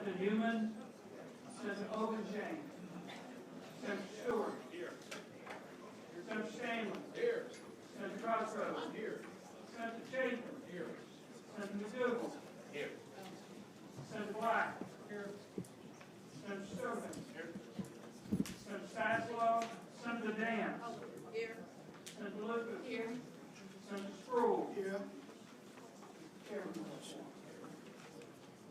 Senator Newman. Senator Obenshain. Senator Stewart. Here. Senator Stanley. Here. Senator Crossroads. Here. Senator Chapin. Here. Senator McDougal. Here. Senator Black. Here. Senator Sturman. Here. Senator Saslow. Senator Dance. Here. Senator Lucas. Here. Senator Sproul. Here. Chairman.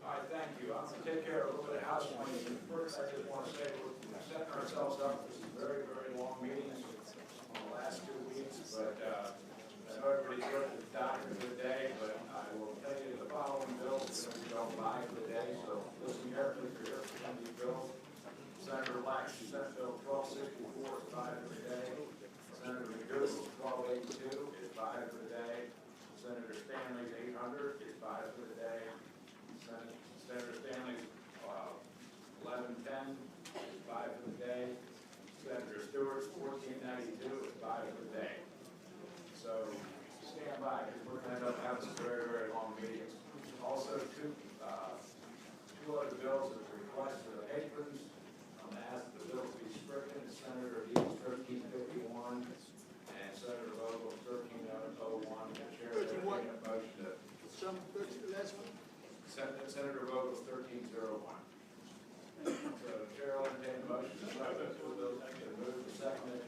All right, thank you. I'm going to take care of a little bit of housekeeping. First, I just want to say we're setting ourselves up for some very, very long meetings on the last 2 weeks, but I know everybody's ready to the document for the day, but I will tell you the following bills are going to be going by for the day, so listen carefully for your some of these bills. Senator Black's Senate Bill 1264 is 5 for the day. Senator McDougal's 1282 is 5 for the day. Senator Stanley's 800 is 5 for the day. Senator Stanley's 1110 is 5 for the day. Senator Stewart's 1492 is 5 for the day. So stand by because we're going to end up having some very, very long meetings. Also, two other bills that request for the patrons. I'm going to ask the bills to be stricken. Senator Dean's 1351 and Senator Vogel's 1301. The chair has a motion to. Last one. Senator Vogel's 1301. So the chair will entertain the motion to move the second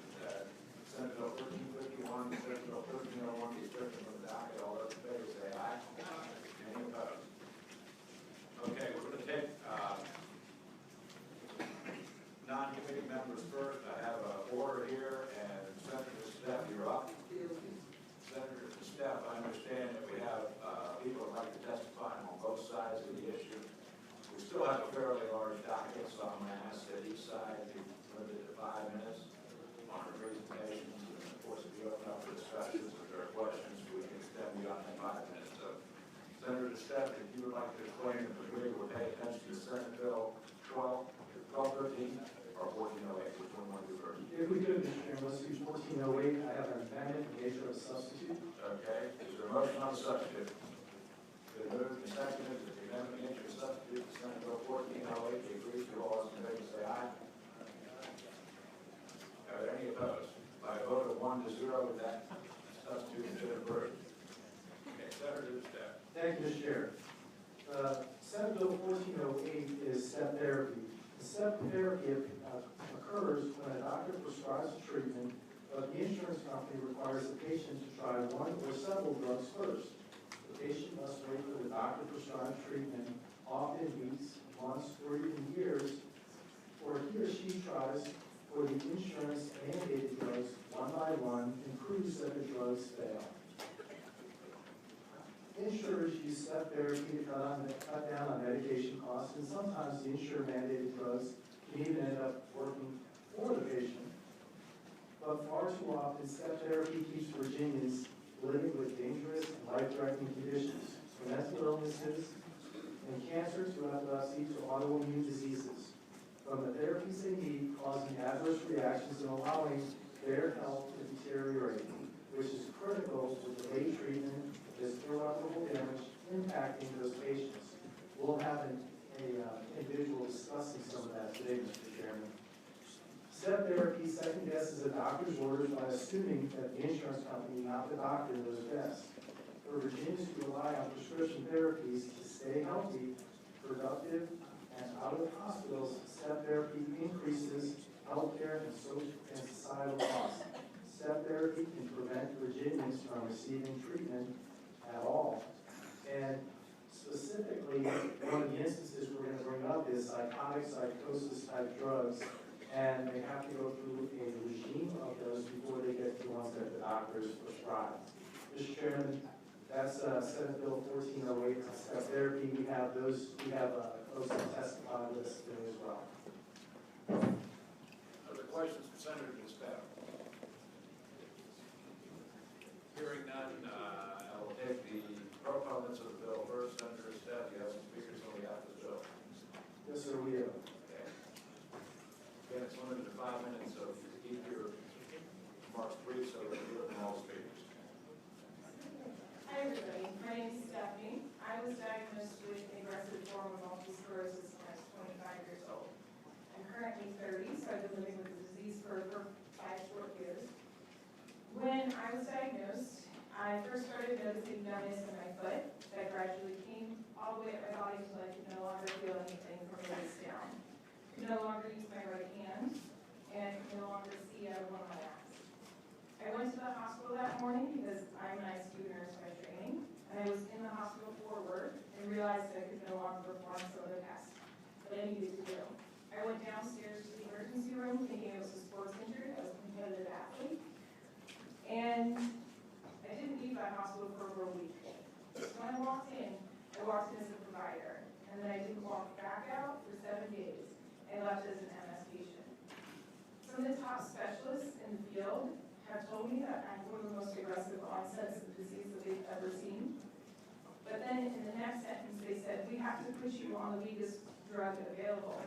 Senate Bill 1351, Senate Bill 1301 be stricken from the docket. All those in favor say aye. Any opposed? Okay, we're going to take non-committee members first. I have an order here, and Senator Steph, you're up. Senator Steph, I understand that we have people who would like to testify on both sides of the issue. We still have a fairly large docket, so I'm going to ask that each side be limited to 5 minutes on our presentations. And of course, if you open up for discussions, if there are questions, we can extend beyond that 5 minutes. So, Senator Steph, if you would like to explain if the committee will pay attention to Senate Bill 1213 or 1408, which one want to do first? If we could, Mr. Chairman, let's use 1408. I have an amendment in nature of substitute. Okay, is there a motion on the substitute? Been moved and seconded that the amendment in nature of substitute to Senate Bill 1408 be agreed to. All those in favor say aye. Are there any opposed? By a vote of 1-0, that substitute has been approved. Okay, Senator Steph. Thank you, Mr. Chair. Senate Bill 1408 is step therapy. Step therapy occurs when a doctor prescribes a treatment, but the insurance company requires the patient to try one or several drugs first. The patient must wait for the doctor-prescribed treatment, often weeks, months, or even years, or he or she tries for the insurance-mandated drugs one by one and proves that the drugs fail. Insurers use step therapy to cut down on medication costs, and sometimes the insurer-mandated drugs can even end up working for the patient. But far too often, step therapy keeps Virginians living with dangerous and life-threatening conditions, from mental illnesses and cancer to epilepsy to autoimmune diseases, from the therapies they need causing adverse reactions and allowing their health to deteriorate, which is critical with delayed treatment. This irreparable damage impacting those patients. We'll have an individual discussing some of that today, Mr. Chairman. Step therapy second guesses a doctor's orders by assuming that the insurance company, not the doctor, knows best. For Virginians who rely on prescription therapies to stay healthy, productive, and out of hospitals, step therapy increases healthcare and social and societal costs. Step therapy can prevent Virginians from receiving treatment at all. And specifically, one of the instances we're going to bring up is psychotic, psychosis type drugs, and they have to go through a regime of those before they get to ones that the doctors prescribe. Mr. Chairman, that's Senate Bill 1408, step therapy. We have those, folks that testify with us today as well. Other questions for Senator Steph? Hearing none, I will take the proponents of the bill first. Senator Steph, you have some speakers on behalf of the bill. Yes, sir, we have. Okay. Again, it's limited to 5 minutes, so if you keep your remarks brief so that you hear all speakers. Hi everybody, my name is Stephanie. I was diagnosed with aggressive form of multiple sclerosis when I was currently 30, so I've been living with the disease for 5 short years. When I was diagnosed, I first started noticing numbness in my foot that gradually came all the way up my body until I could no longer feel anything from the waist down. Could no longer use my right hand and could no longer see out of one of my eyes. I went to the hospital that morning because I'm an ICU nurse by training, and I was in the hospital for work and realized that I could no longer perform some of the tasks that I needed to do. I went downstairs to the emergency room thinking I was a sports injury, I was a competitive athlete, and I didn't leave that hospital for over a week. So when I walked in as a provider, and then I didn't walk back out for 7 days, and left as an MS patient. Some of the top specialists in the field have told me that I'm one of the most aggressive onsets of disease that they've ever seen. But then in the next sentence, they said, we have to put you on the weakest drug available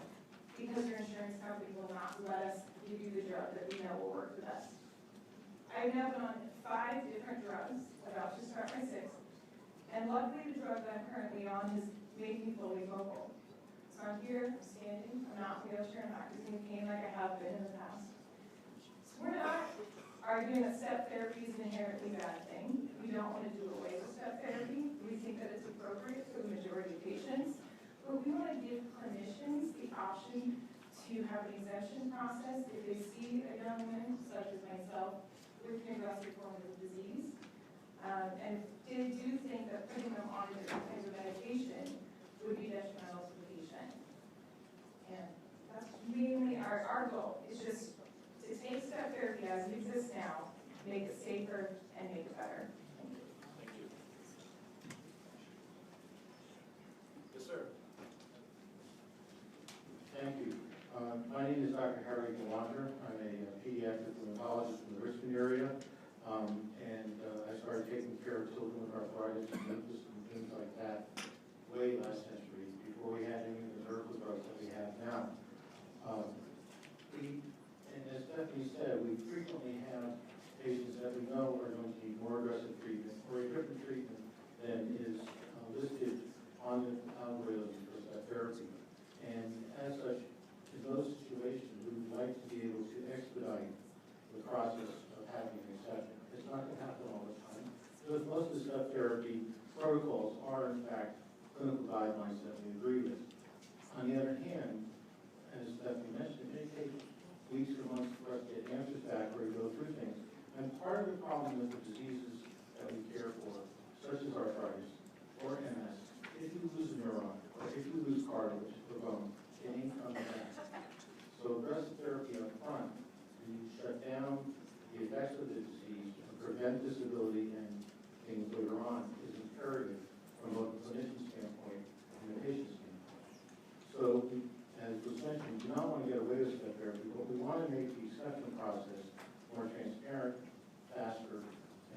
because your insurance company will not let us give you the drug that we know will work the best. I've now been on 5 different drugs, about to start my 6th, and luckily the drug that I'm currently on has made me fully mobile. So I'm here, I'm standing, I'm not in a wheelchair, I'm not using pain like I have been in the past. So we're not arguing that step therapy is an inherently bad thing. We don't want to do away with step therapy. We think that it's appropriate for the majority of patients. But we want to give clinicians the option to have an exemption process if they see a young woman, such as myself, with progressive form of the disease. And if they do think that putting them on different kinds of medication would be detrimental to the patient. And that's mainly our goal. It's just to take step therapy as it exists now, make it safer, and make it better. Thank you. Thank you. Yes, sir. Thank you. My name is Dr. Harry Gawander. I'm a pediatric rheumatologist from the Richmond area. I started taking care of children with arthritis and lupus and things like that way last century, before we had any of the medical drugs that we have now. And as Stephanie said, we frequently have patients that we know are going to need more aggressive treatment or a different treatment than is listed on the algorithm for step therapy. And as such, in those situations, we would like to be able to expedite the process of having an exception. It's not going to happen all the time, because most of the step therapy protocols are, in fact, clinical guidelines that we agree with. On the other hand, as Stephanie mentioned, it may take weeks or months for us to get answers back or to go through things. And part of the problem with the diseases that we care for, such as arthritis or MS, if you lose a neuron or if you lose cartilage or bone, it ain't coming back. So aggressive therapy up front, you shut down the effects of the disease and prevent disability and things later on, is imperative from both the clinician standpoint and the patient standpoint. So, as was mentioned, we do not want to get away with step therapy, but we want to make the exception process more transparent, faster,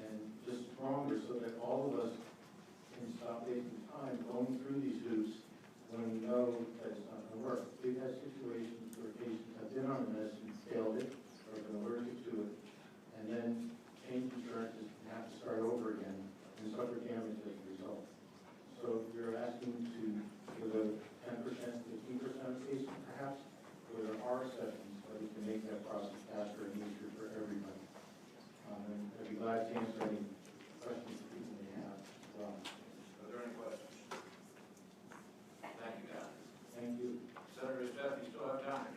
and just stronger so that all of us can stop wasting time going through these hoops when we know that it's not going to work. We've had situations where patients have been on the medicine, failed it, or been allergic to it, and then change insurances and have to start over again and suffer damage as a result. So you're asking to give a 10%, 15% case, perhaps, where there are exceptions, but we can make that process faster and easier for everybody. And I'd be glad to answer any questions that people may have as well. Are there any questions? Thank you, Don. Thank you. Senator Steph, you still have time.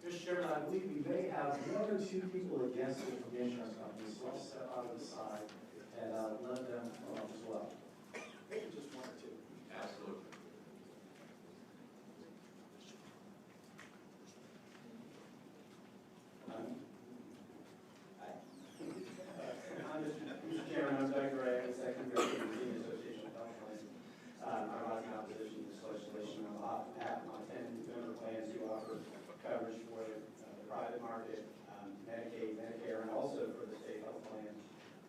Mr. Chairman, I believe we may have 1 or 2 people against it from the insurance company, so I'll step out of the side and let them come up as well. Maybe just 1 or 2. Absolutely. Mr. Chairman, I'm Doug Gray, I'm the Secretary of the Virginia Association of Health Plans. I'm rising in opposition to this legislation on behalf of my 10 member plans who offer coverage for the private market, Medicaid, Medicare, and also for the state health plan.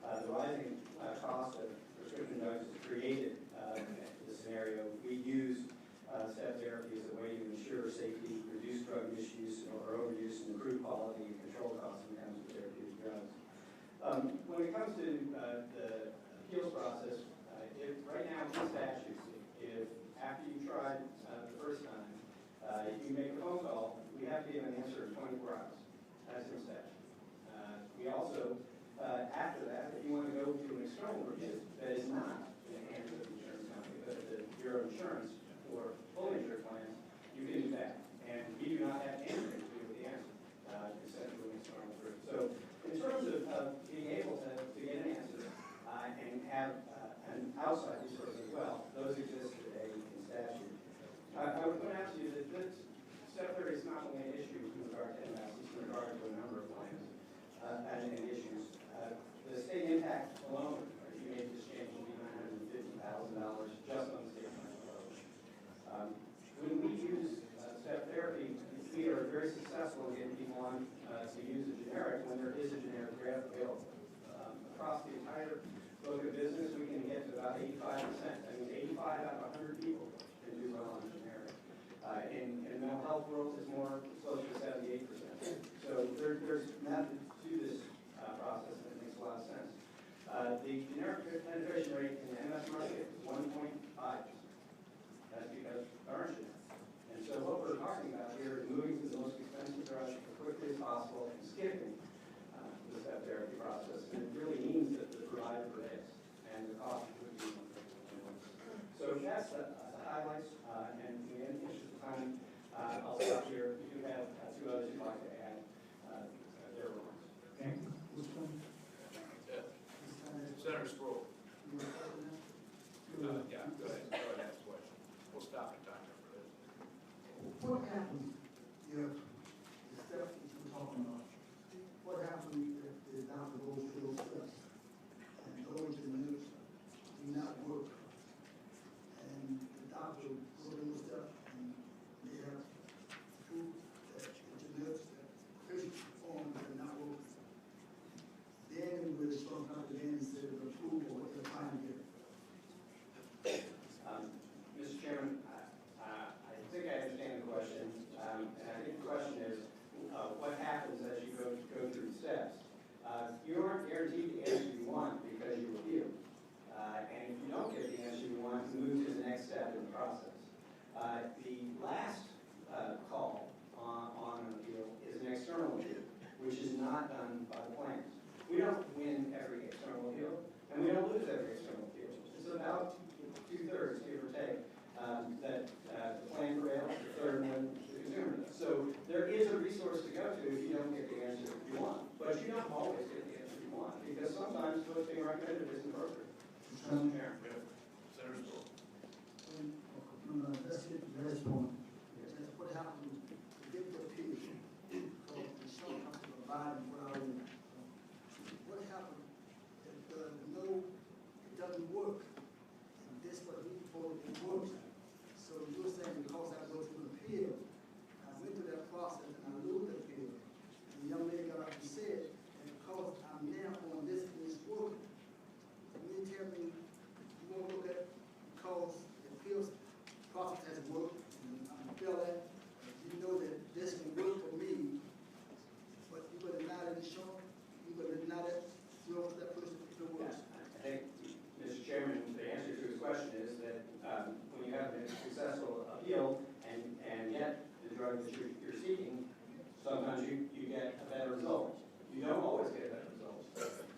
The rising cost of prescription drugs has created the scenario. We use step therapy as a way to ensure safety, reduce drug misuse or overuse, and improve quality and control costs when it comes to therapeutic drugs. When it comes to the appeals process, right now in statutes, if after you tried the first time, If you make a phone call, we have to give an answer in 24 hours. That's in statute. We also, after that, if you want to go to an external review that is not in the hands of the insurance company, but the Bureau of Insurance for fully insured plans, you can do that. And we do not have anything to do with the answer. It's sent to an external review. So in terms of being able to get an answer and have an outside resource as well, those exist today in statute. I would point out to you that this step 30 is not only an issue in regard to MS, it's in regard to a number of plans and issues. The state impact alone, if you made this change, would be $950,000 just on the state plan alone. When we use step therapy, we are very successful in getting people on to use a generic when there is a generic grant available. Across the entire book of business, we can get to about 85%. I mean, 85 out of 100 people can do well on a generic. In the mental health world, it's more closer to 78%. So there's methods to this process that makes a lot of sense. The generic penetration rate in the MS market is 1.5%. That's because there aren't generics. And so what we're talking about here is moving to the most expensive drug as quickly as possible and skipping the step therapy process. And it really means that the provider pays and the cost would be so that's the highlights. And in the interest of time, I'll stop here. We do have two others who'd like to add their remarks. Okay. Which one? Senator Sproul. Yeah, go ahead. Go ahead, ask the question. We'll stop the timer for this. What happens if the steps that you're talking about, what happens if the doctor goes through those steps and those in the news do not work? And the doctor goes through those steps and they have proof that the nurse, that patient performed are not working. Then we're supposed to have to then say the approval of what they're trying to get. Mr. Chairman, I think I understand the question. And I think the question is, what happens as you go through the steps? You aren't guaranteed the answer you want because you appeal. And if you don't get the answer you want, you move to the next step in the process. The last call on an appeal is an external appeal, which is not done by the plans. We don't win every external appeal, and we don't lose every external appeal. It's about 2/3, give or take, that the plan prevails, the third one the consumer does. So there is a resource to go to if you don't get the answer you want. But you don't always get the answer you want, because sometimes what's being recommended isn't appropriate. Mr. Chairman. Senator Sproul. Let's get to the last point. That's what happened to get the appeal. So the insurance company provided what I want. What happened if it doesn't work? And this what we told it works. So you're saying because I go through an appeal, I went through that process and I lose the appeal. And the young lady got up and said, and because I'm now on this and it's working, you tell me you won't look at because the appeals process has worked and I feel that you know that this can work for me, but you're going to deny that insurance, you're going to deny that you're that person if it works. I think, Mr. Chairman, the answer to his question is that when you have a successful appeal and get the drug that you're seeking, sometimes you get a better result. You don't always get a better result.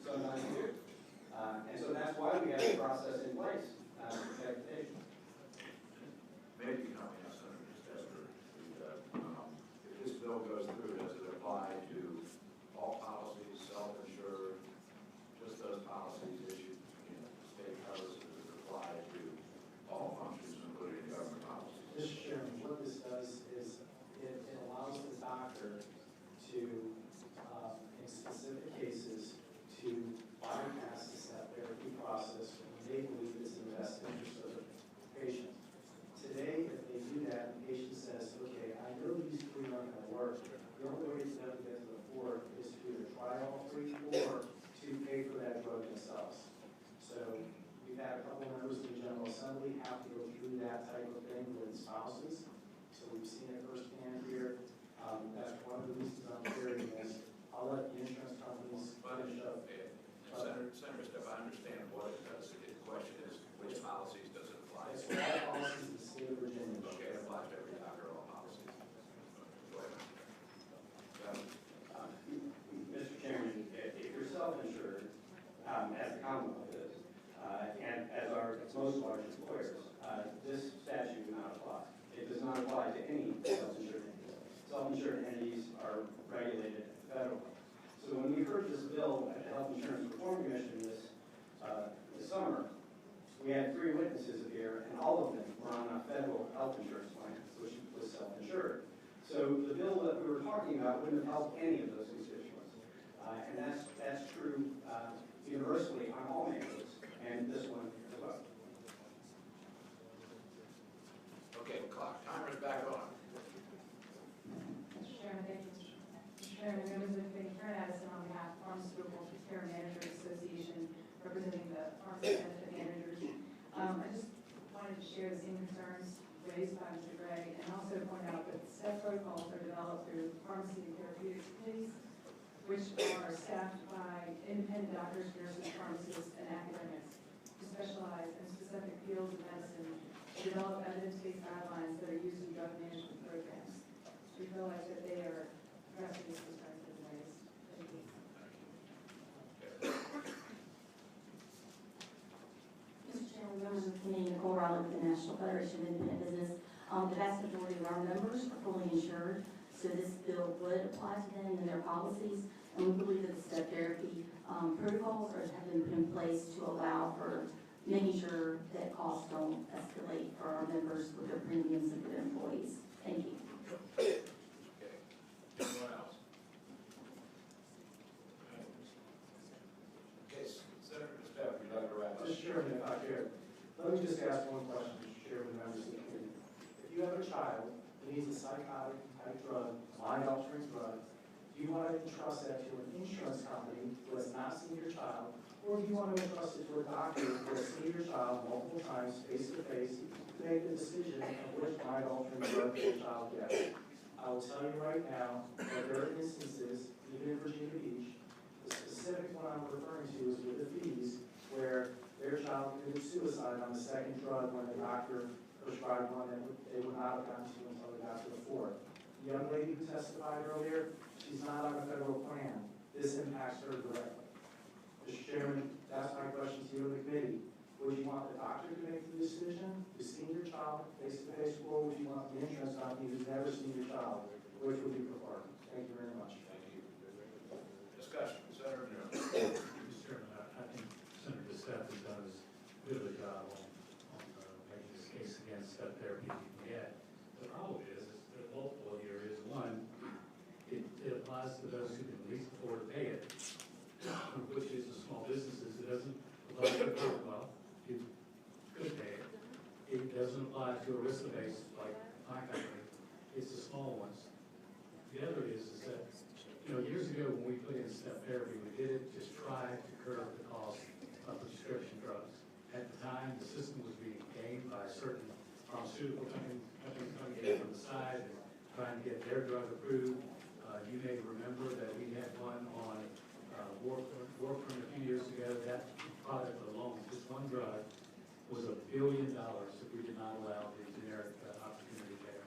Sometimes you do. And so that's why we have the process in place to protect the patient. Maybe coming up, Senator Stester, if this bill goes through, does it apply to all policies, self-insured, just those policies issued, state covers, does it apply to all functions, including government policies? Mr. Chairman, what this does is it allows the doctor to, in specific cases, to bypass the step therapy process when they believe it's in the best interest of the patient. Today, if they do that, the patient says, okay, I know these three aren't going to work. The only way to get to the fourth is to either try all three or to pay for that drug themselves. So we've had a couple members of the General Assembly have to go through that type of thing with spouses. So we've seen it firsthand here. That's one of the reasons I'm hearing this. I'll let the insurance companies finish up. Senator Steph, I understand what it does. The question is, which policies does it apply It's to? all policies in the state of Virginia. Okay, it applies to every doctor, all policies. not apply to any self-insured entities. Self-insured entities are regulated federally. So when we heard this bill at the Health Insurance Reform Commission this summer, we had 3 witnesses here, and all of them were on a federal health insurance plan, which was self-insured. So the bill that we were talking about wouldn't have helped any of those constituents. And that's true universally on all neighborhoods, and this one as well. Okay, clock, timer's back on. Mr. Chairman, thank you. Mr. Chairman, members of the committee, Karen Addison on behalf of Pharmaceutical Care Managers Association, representing the pharmacy benefit managers. I just wanted to share the same concerns raised by Mr. Gray, and also point out that STEP protocols are developed through pharmacy and therapeutics committees, which are staffed by independent doctors, nurses, pharmacists, and academics who specialize in specific fields of medicine to develop evidence-based guidelines that are used in drug management programs. We realize that they are addressing these concerns in ways. Thank you. Mr. Chairman, members of the committee, Nicole Riley with the National Federation of Independent Business. The vast majority of our members are fully insured, so this bill would apply to them and their policies. And we believe that the step therapy protocols have been put in place to allow for making sure that costs don't escalate for our members with their premiums and for their employees. Thank you. Okay. Anyone else? Okay, Senator DeStefano, would you like to wrap up? Mr. Chairman, if I could, let me just ask one question, Mr. Chairman, members of the committee. If you have a child who needs a psychotic type drug, mind-altering drug, do you want to entrust that to an insurance company who has not seen your child, or do you want to entrust it to a doctor who has seen your child multiple times, face-to-face, to make the decision of which mind-altering drug your child gets? I will tell you right now that there are instances, even in Virginia Beach, the specific one I'm referring to is with the fees, where their child committed suicide on the second drug when the doctor prescribed one that they would not have gotten to until they got to the fourth. The young lady who testified earlier, she's not on a federal plan. This impacts her directly. Mr. Chairman, that's my question to you and the committee. Would you want the doctor to make the decision to see your child face-to-face, or would you want the insurance company who's never seen your child? Which would you prefer? Thank you very much. Thank you. Discussion, Senator Newman. Mr. Chairman, I think Senator DeStefano has done as good of a job on making this case against step therapy as you can get. The problem is there are multiple areas. One, it applies to those who can least afford to pay it, which is the small businesses. It doesn't apply to the Commonwealth. You could pay it. It doesn't apply to ERISA base like my company. It's the small ones. The other is that, years ago when we put in step therapy, we did it just try to curb the cost of prescription drugs. At the time, the system was being gamed by certain pharmaceutical companies coming in from the side and trying to get their drug approved. You may remember that we had one on warfarin a few years ago. That product alone, just one drug, was $1 billion if we did not allow the generic opportunity there.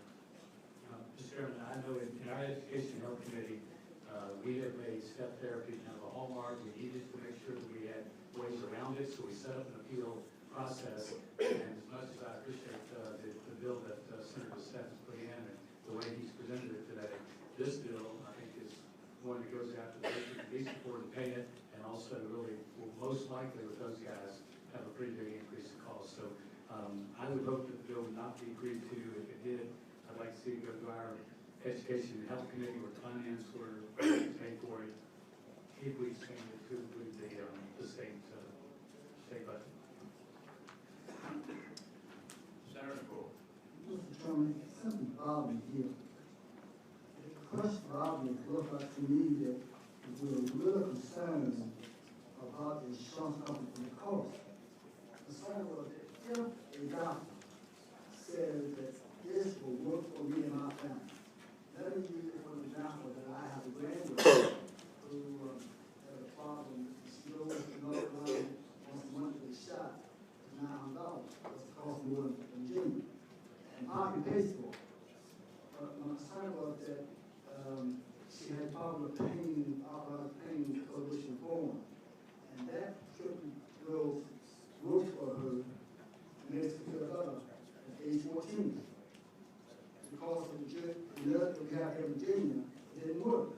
Mr. Chairman, I know in our Education and Health Committee, we have made step therapy kind of a hallmark. We needed to make sure that we had ways around it, so we set up an appeal process. And as much as I appreciate the bill that Senator DeStefano put in and the way he's presented it today, this bill, I think, is one that goes after the district that needs support and pay it, and also really will most likely with those guys have a pretty big increase in cost. So I would hope that the bill would not be agreed to. If it did, I'd like to see it go to our Education and Health Committee or Finance where we pay for it. If we expand it to include the state budget. Senator Poole. Mr. Chairman, something bothers me here. The question bothers me, looks like to me that we're really concerned about the insurance company and the cost. Concerned was that if a doctor says that this will work for me and my family, let me use it for an example that I have a granddaughter who had a problem with the snow in North Carolina, wants to be shot for $9. That's cost more than Jimmy. And Poppy pays for it. But my concern was that she had problem with pain, operative pain, coalition form. And that treatment will work for her and makes her feel better at age 14. because of the nurse that we have here in Virginia, it didn't work.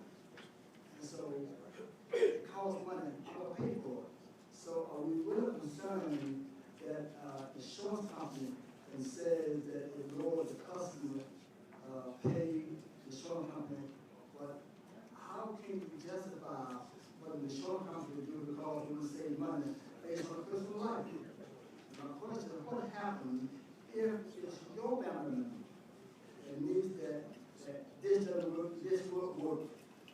And so it costs money, I don't pay for it. So are we really concerned that the insurance company and says that it lowers the customer, pay the insurance company, but how can you justify what the insurance company do because we save money based on crystal life? My question is, what happens if it's your family member that needs that this doesn't work, this won't work?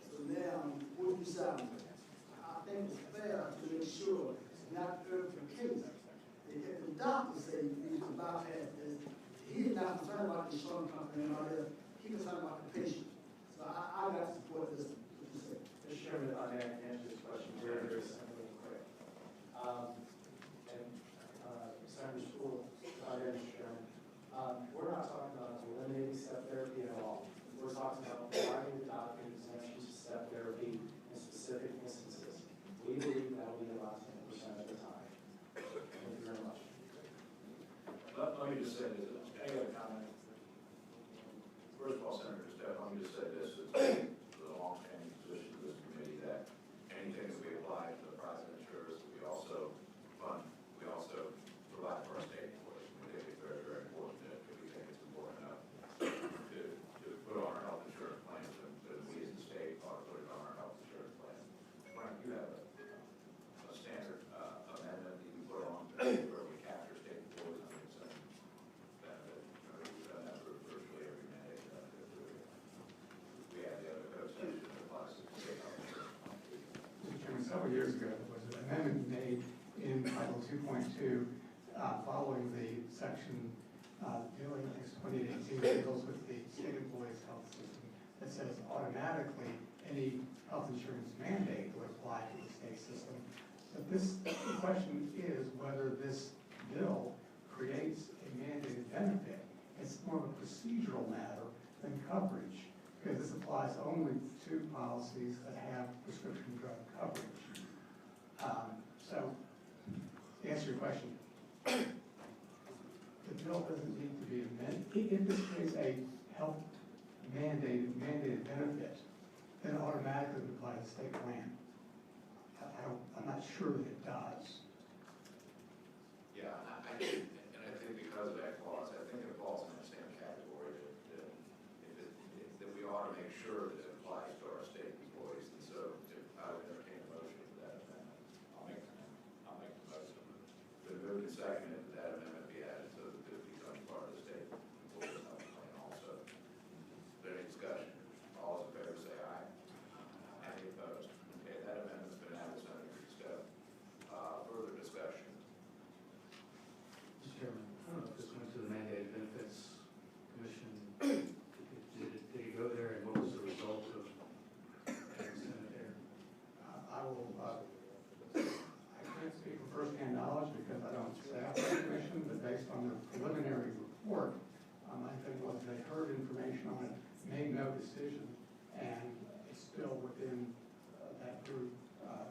So now, what do you decide? I think it's fair to make sure it's not urgent case. If the doctor says you need to bypass this, he's not concerned about the insurance company and all this, he's concerned about the patient. So I got to support this, what you say. Mr. Chairman, if I may answer this question very, very simply and quick. Senator Spruill, Mr. Chairman, we're not talking about eliminating step therapy at all. We're talking about providing the doctor exemptions to step therapy in specific instances. We believe that will be about 10% of the time. Thank you very much. Let me just say this, any other comment? First of all, Senator Steph, let me just say this, it's a long-standing position of this committee that anything that we apply to the private insurers, we also fund, we also provide for our state employees. We think it's very, very important that we think it's important enough to put on our health insurance plans, and we as the state ought to put it on our health insurance plan. Frank, you have a standard amendment that you put on where we capture state employees on the same benefit. We've done that for virtually every mandate benefit. We have the other code section that applies to state health insurance. Mr. Chairman, several years ago, there was an amendment made in Title 2.2 following the section dealing, I think it's 2018, that deals with the state employees' health system that says automatically any health insurance mandate would apply to the state system. But the question is whether this bill creates a mandated benefit. It's more of a procedural matter than coverage, because this applies only to policies that have prescription drug coverage. So, to answer your question, the bill doesn't need to be amended. If this creates a health mandated benefit, then it automatically would apply to the state plan. I'm not sure that it does. Yeah, I think because of that clause, I think it falls in the same category that we ought to make sure that it applies to our state employees. And so I would entertain a motion for that amendment. I'll make the motion. But moved and seconded that that amendment be added so that it becomes part of the state employees health plan also. Is there any discussion? All those in favor say aye. Any opposed? Okay, that amendment's been added, Senator Steph. Further discussion? Mr. Chairman, I don't know if this went to the mandated benefits commission. Did it go there, and what was the result of having sent it there? I can't speak from firsthand knowledge because I don't staff the commission, but based on the preliminary report, I think was they heard information on it, made no decision, and it's still within that group.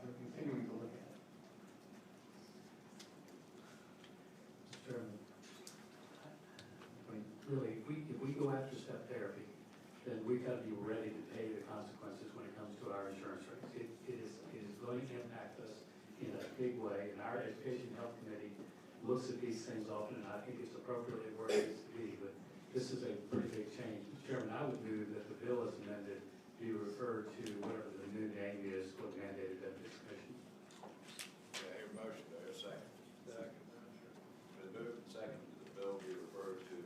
They're continuing to look at it. Mr. Chairman, I mean, really, if we go after step therapy, then we've got to be ready to pay the consequences when it comes to our insurance rates. It is going to impact us in a big way, and our Education and Health Committee looks at these things often, and I think it's appropriately where it needs to be, but this is a pretty big change. Mr. Chairman, I would move that the bill as amended be referred to whatever the new name is for the mandated benefits commission. Yeah, your motion, do I hear a second? Second. Been moved and seconded that the bill be referred to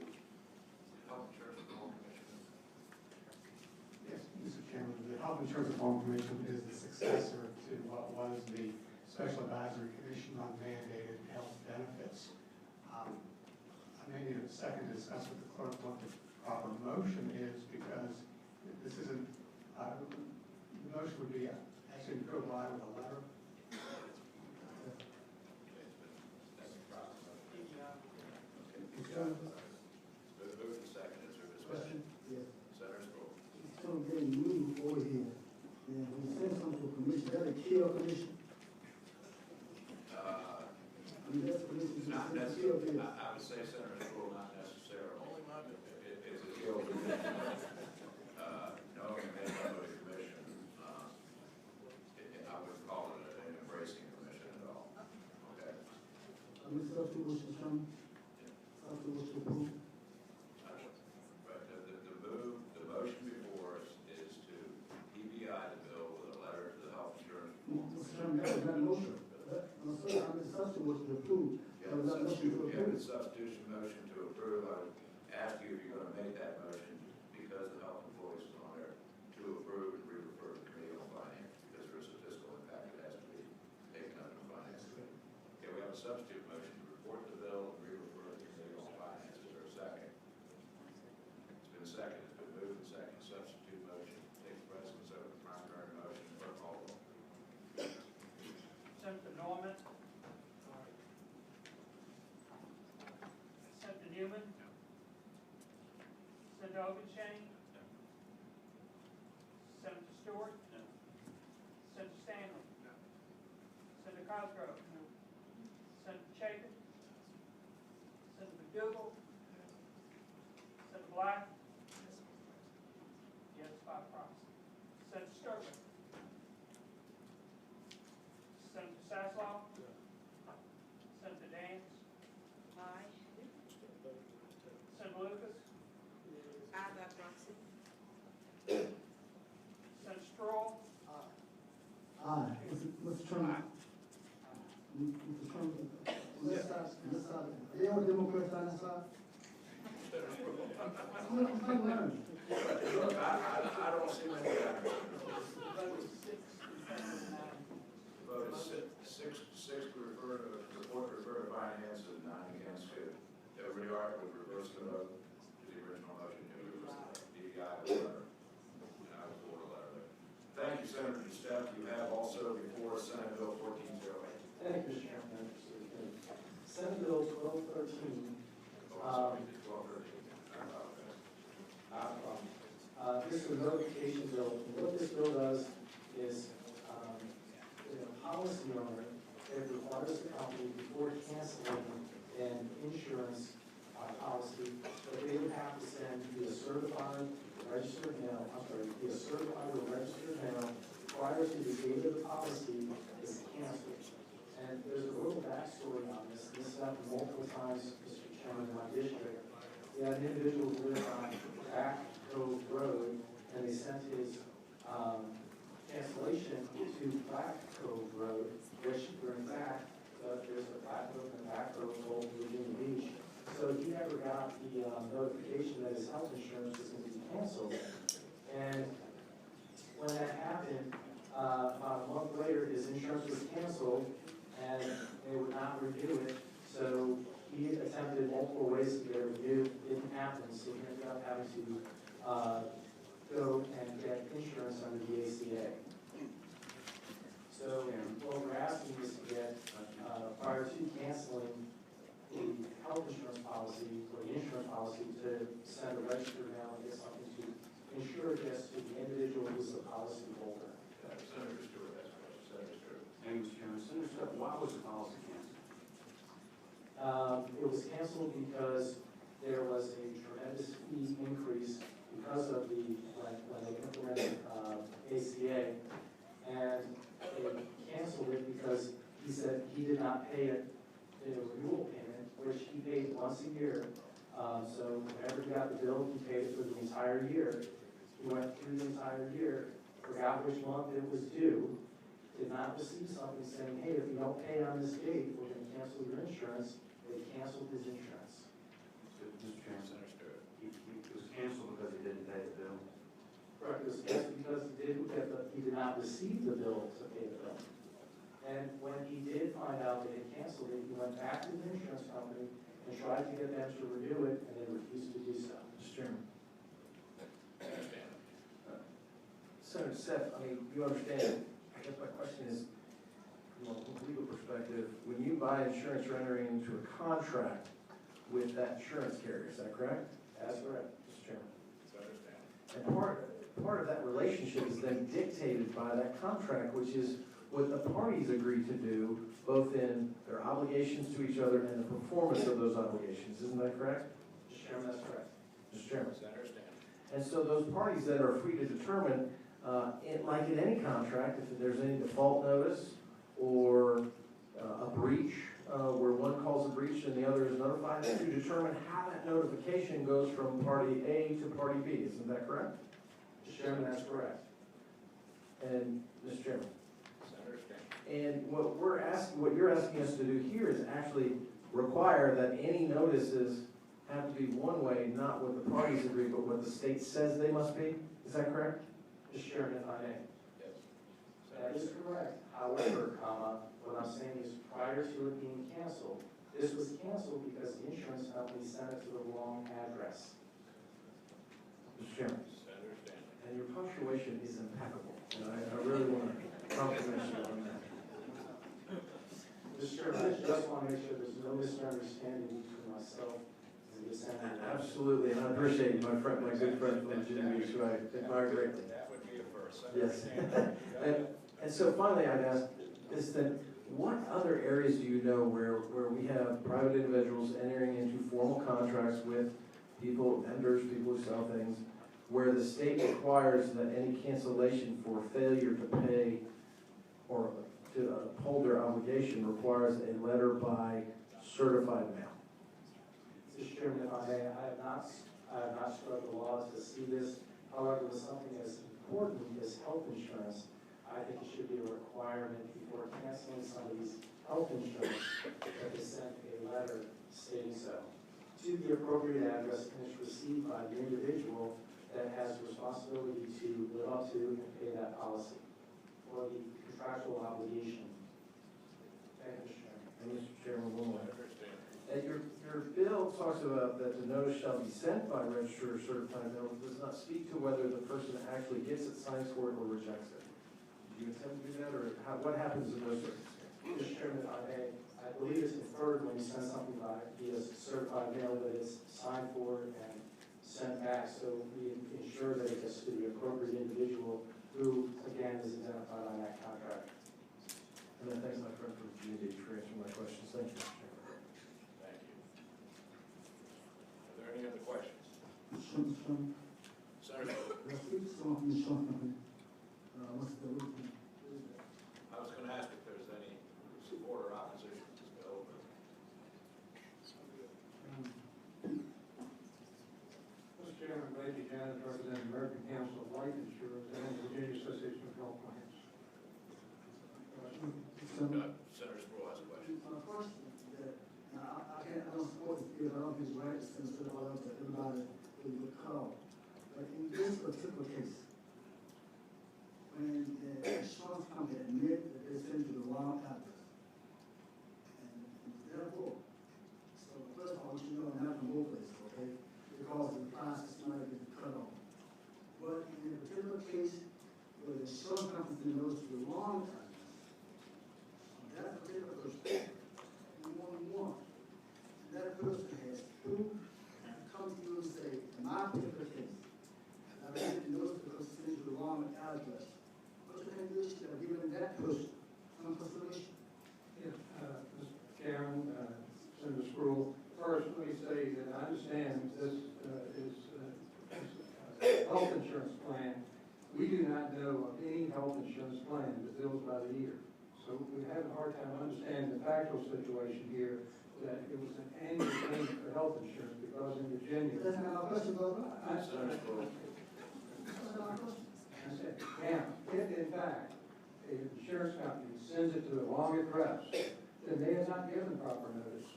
Health Insurance Reform Commission. Yes, Mr. Chairman, the Health Insurance Reform Commission is the successor to what was the Special Advisory Commission on Mandated Health Benefits. I may need a second to discuss with the clerk what the proper motion is, because this isn't, the motion would be actually to provide with a letter. Moved and seconded, is there discussion? Yes. Senator Spruill. It's still getting moved over here. And when you send something to a commission, that a kill commission? I mean, that's a commission, Not it's a kill necessarily, bid. I would say, Senator Spruill, not necessarily. It's a guild. substitution motion to approve, I would ask you if you're going to make that motion, because the health employees is on there, to approve and re-refer to the committee on finance, because there is a fiscal impact that has to be taken up in the finance committee. Okay, we have a substitute motion to report the bill and re-refer to the committee on finance. Is there a second? It's been seconded. It's been moved and seconded. Substitute motion takes precedence over the primary motion. Clerk call the roll. Senator Norman. Senator Newman. Senator Obenshain. Senator Stewart. Senator Stanley. Senator Cosgrove. Senator Chapin. Senator McDougal. Senator Black. Yes, 5 ayes. Senator Sterling. Senator Sasslaw. Senator Dance. Aye. Senator Lucas. Aye by proxy. Senator Stroll. Aye. Mr. Chairman. Mr. Chairman, on this side, are they all Democrats on this side? I'm trying to learn. Look, I don't see many guys. Vote is six to refer to, report to refer to finance and 9 against 2. We are, we reverse the vote to the original motion to reverse the DEI letter. And I will order letter there. Thank you, Senator Steph. You have also before Senate Bill 1408. Thank you, Mr. Chairman. Senate Bill 1213. Oh, I'm sorry, 1213. I apologize. This is a notification bill. And what this bill does is, a policy owner, it requires the company before canceling an insurance policy, that they would have to send via certified registered mail, via certified or registered mail prior to the date of the policy is canceled. And there's a little backstory on this. This happened multiple times, Mr. Chairman, in my district. We had an individual who lived on Back Cove Road, and they sent his cancellation to Black Cove Road, which in fact, there's a Black Cove and Back Cove Road in Virginia Beach. So he never got the notification that his health insurance was going to be canceled. And when that happened, about a month later, his insurance was canceled, and they would not renew it. So he attempted multiple ways to get it renewed. It didn't happen, so he ended up having to go and get insurance under the ACA. So what we're asking is to get, prior to canceling the health insurance policy or the insurance policy, to send a registered mail and get something to insure this to the individual who's the policy holder. Senator Stewart has a question. Senator Stewart. Thank you, Mr. Chairman. Senator Steph, why was the policy canceled? It was canceled because there was a tremendous fee increase because of when they implemented ACA, and they canceled it because he said he did not pay it in a renewal payment, which he paid once a year. So whenever he got the bill, he paid it for the entire year. He went through the entire year, forgot which month it was due, did not receive something saying, hey, if you don't pay on this date, we're going to cancel your insurance. They canceled his insurance. Mr. Chairman, Senator Stewart. it was canceled because he didn't pay the bill. Correct, it was canceled because he did not receive the bill to pay the bill. And when he did find out they had canceled it, he went back to the insurance company and tried to get them to renew it, and they refused to do so. Mr. Chairman. Senator Steph, I mean, you understand, I guess my question is, from a legal perspective, when you buy insurance, you're entering into a contract with that insurance carrier, is that correct? That's correct. Mr. Chairman. Understand. And part of that relationship is then dictated by that contract, which is what the parties agree to do, both in their obligations to each other and the performance of those obligations, isn't that correct? Mr. Chairman, that's correct. Mr. Chairman. Understand. And so those parties then are free to determine, like in any contract, if there's any default notice or a breach, where one calls a breach and the other is notified, to determine how that notification goes from party A to party B. Isn't that correct? Mr. Chairman, that's correct. And, Mr. Chairman. Understand. And what you're asking us to do here is actually require that any notices have to be one way, not what the parties agree, but what the state says they must be? Is that correct? Mr. Chairman, if I may. Yes. That is correct. However, what I'm saying is prior to it being canceled, this was canceled because the insurance company sent it to the wrong address. Mr. Chairman, Senator Stanley. and your punctuation is impeccable, and I really want to compliment you on that. Mr. Chairman, I just want to make sure there's no misunderstanding between myself and the senator. Absolutely, and I appreciate you, my friend, my good friend from Virginia Beach, who I admire greatly. That would be a first. Yes. Senator Stanley. And so finally, I'd ask, is that what other areas do you know where we have private individuals entering into formal contracts with people, vendors, people who sell things, where the state requires that any cancellation for failure to pay or to uphold their obligation requires a letter by certified mail? Mr. Chairman, if I may, I have not struck the law to see this. However, with something as important as health insurance, I think it should be a requirement before canceling somebody's health insurance that they send a letter stating so to the appropriate address, and it's received by the individual that has responsibility to live up to and pay that policy or the contractual obligation. Thank you, Mr. Chairman. And Mr. Chairman, one more. Senator Stanley. And your bill talks about that the notice shall be sent by registered or certified mail. It does not speak to whether the person actually gets it, signs for it, or rejects it. Do you intend to do that, or what happens in those circumstances? Mr. Chairman, if I may, I believe it's inferred when you send something via certified mail that it's signed for and sent back, so we ensure that it gets to the appropriate individual who, again, is identified on that contract. And I thank my friend from Virginia Beach for answering my questions. Thank you, Mr. Chairman. Thank you. Are there any other questions? Senator. I was going to ask if there's any support or opposition to this bill. Mr. Chairman, Brady Janet, representing American Council of Life Insurance and the Virginia Association of Health Plans. Senator Sproul has a question. My question is that, now, I don't support this bill, I don't think it's right to send it all out to everybody who would call. But in this particular case, when the insurance company admit that they sent you the wrong address, and therefore, so first of all, you know, not from both places, okay? Because the process might be cut off. But in a particular case, where the insurance company knows the wrong address, on that particular person, you only one, and that person has proof, and comes to you and say, in my particular case, I really noticed because it sent you the wrong address. What you can do is you have given that person some consideration. Yeah, Mr. Chairman, Senator Sproul, first, let me say that I understand this is a health insurance plan. We do not know of any health insurance plan that bills by the year. So we have a hard time understanding the factual situation here, that it was an annual payment for health insurance because in Virginia. That's not my question, brother. Senator Sproul. That's not my question. I said, now, if in fact, an insurance company sends it to the wrong address, then they have not given proper notice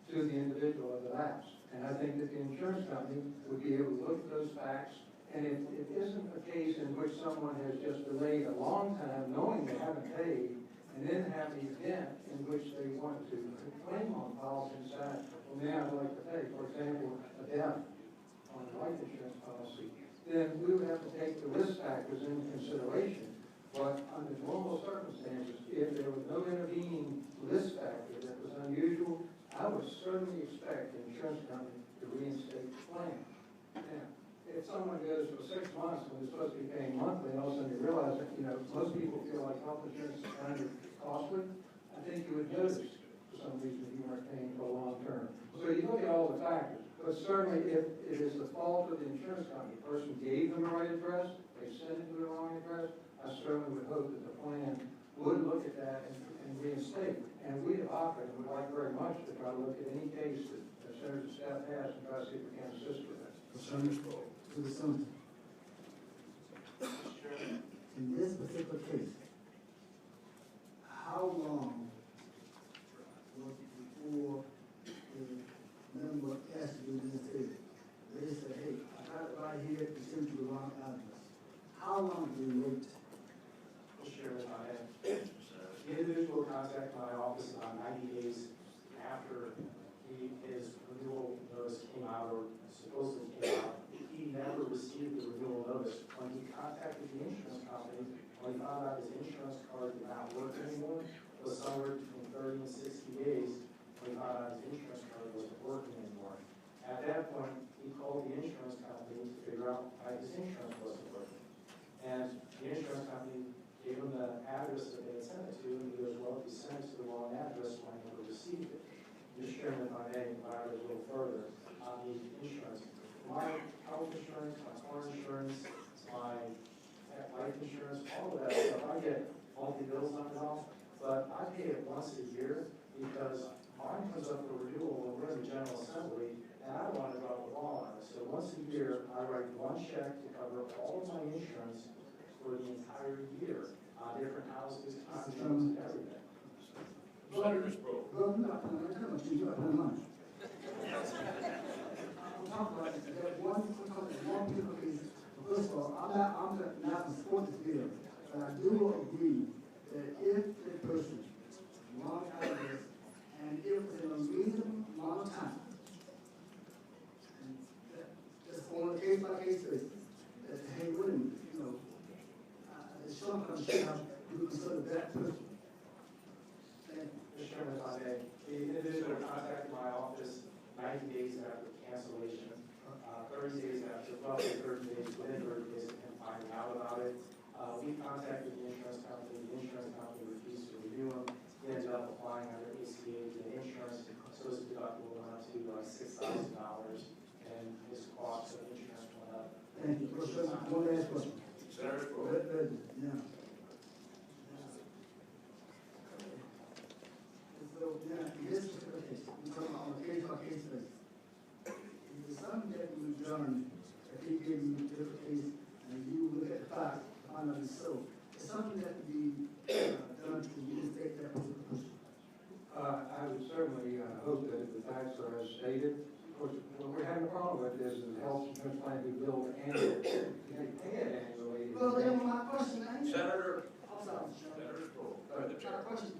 to the individual of the lapse. And I think that the insurance company would be able to look at those facts, and if it isn't a case in which someone has just delayed a long time knowing they haven't paid, and then have the event in which they want to claim on policy and say, well, now I'd like to pay, for example, a death on a life insurance policy, then we would have to take the risk factors into consideration. But under normal circumstances, if there was no intervening risk factor that was unusual, I would certainly expect the insurance company to reinstate the plan. Now, if someone goes for 6 months when they're supposed to be paying monthly, and all of a sudden you realize that, most people feel like health insurance is kind of costly, I think you would notice for some reason you weren't paying for a long term. So you look at all the factors. But certainly, if it is the fault of the insurance company, the person gave them the right address, they sent it to the wrong address, I certainly would hope that the plan would look at that and reinstate. And we have offered, and would like very much to try to look at any case that Senator Staff has and try to see if we can assist with that. Senator Sproul. To the senator. In this particular case, how long was it before how long do you wait? Mr. Chairman, the individual contacted my office about 90 days after his renewal notice came out, or supposedly came out. He never received the renewal notice. When he contacted the insurance company, when he found out his insurance card did not work anymore, it was somewhere between 30 and 60 days, when he found out his insurance card wasn't working anymore. At that point, he called the insurance company to figure out why his insurance wasn't working. And the insurance company gave him the address that they had sent it to, and he goes, well, if you sent it to the wrong address, I never received it. Mr. Chairman, if I may elaborate a little further on the insurance. My health insurance, my car insurance, my life insurance, all of that stuff, I get monthly bills on it all, but I pay it once a year because mine comes up for renewal when we're in the General Assembly, and I don't want to drop the ball on it. So once a year, I write one check to cover all of my insurance for the entire year on different houses, condominiums, and everything. Senator Sproul. Well, I'm not telling you, you're not money. I'm talking about that one people case. First of all, I'm not in support of this bill, but I do agree that if the person wrong address and if in a reasonable amount of time, and that's on a case by case basis, that hey, wait a minute, you know, some kind of shit you consider that person. Mr. Chairman, if I may, the individual contacted my office 90 days after cancellation, 30 days after, roughly 30 days, within 30 days of him finding out about it. We contacted the insurance company refused to renew him. He ended up applying under ACA to the insurance, so his deductible went up to like $6,000, and his cost of insurance went up. Thank you. One last question. Senator Sproul. Yeah. So, now, in this particular case, we're talking about on a case by case basis. Is it something that you done, if he gave you a different case, and you look at the facts, find out it's so, it's something that can be done to reinstate that particular person? I would certainly hope that if the facts are as stated. Of course, what we're having a problem with is the health insurance plan who billed annually. They pay it annually. Well, then my question, Senator. I'm sorry, Senator Sproul. my question.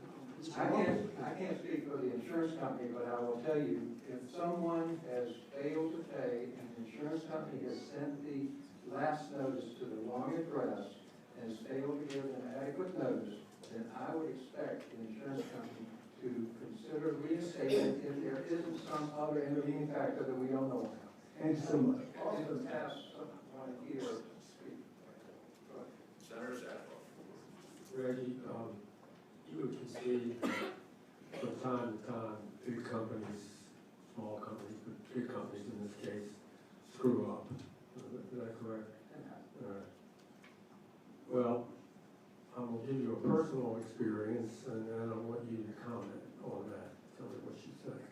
I can't speak for the insurance company, but I will tell you, if someone has failed to pay and the insurance company has sent the last notice to the wrong address and has failed to give an adequate notice, then I would expect the insurance company to consider reinstating if there isn't some other intervening factor that we don't know about. Thank you so much. Also, ask someone here to speak. Senator Sackler. Reggie, you would concede from time to time, big companies, small companies, but big companies in this case, screw up. Is that correct? All right. Well, I'm going to give you a personal experience, and then I want you to comment on that. Tell me what you think.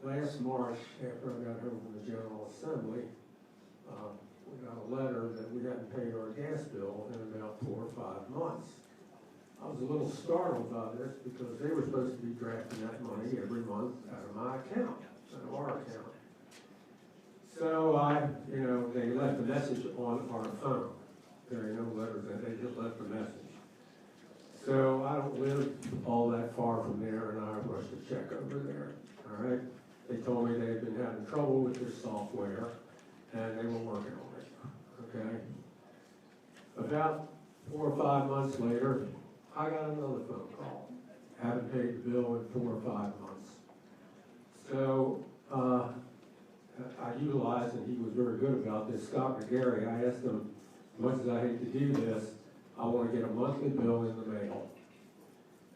Last March, after I got home from the General Assembly, we got a letter that we hadn't paid our gas bill in about 4 or 5 months. I was a little startled by this because they were supposed to be drafting that money every month out of my account, out of our account. So they left a message on our phone. There ain't no letters, they just left a message. So I don't live all that far from there, and I rushed a check over there, all right? They told me they had been having trouble with their software, and they were working on it, okay? About 4 or 5 months later, I got another phone call. Haven't paid the bill in 4 or 5 months. So I utilized, and he was very good about this, Scott McGarry. I asked him, as much as I hate to do this, I want to get a monthly bill in the mail.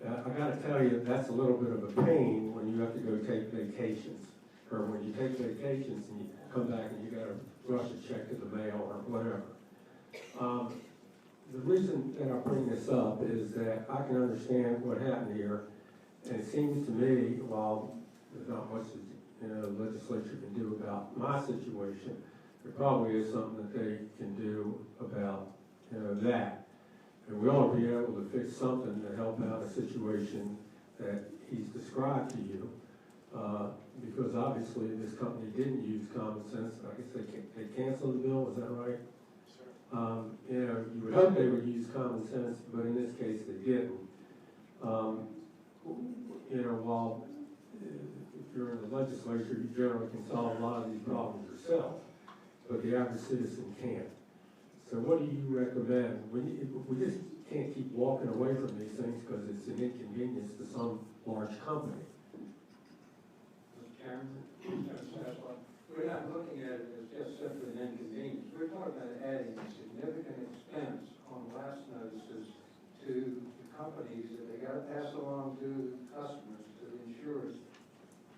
I got to tell you, that's a little bit of a pain when you have to go take vacations, or when you take vacations and you come back and you got to rush a check to the mail or whatever. The reason that I bring this up is that I can understand what happened here, and it seems to me, while there's not much the legislature can do about my situation, there probably is something that they can do about that. And we ought to be able to fix something to help out a situation that he's described to you, because obviously this company didn't use common sense. I guess they canceled the bill, is that right? You would hope they would use common sense, but in this case, they didn't. While if you're in the legislature, you generally can solve a lot of these problems yourself, but the average citizen can't. So what do you recommend? We just can't keep walking away from these things because it's an inconvenience to some large company. Mr. Chairman, we're not looking at it as just simply an inconvenience. We're talking about adding significant expense on last notices to the companies that they got to pass along to customers, to the insurers.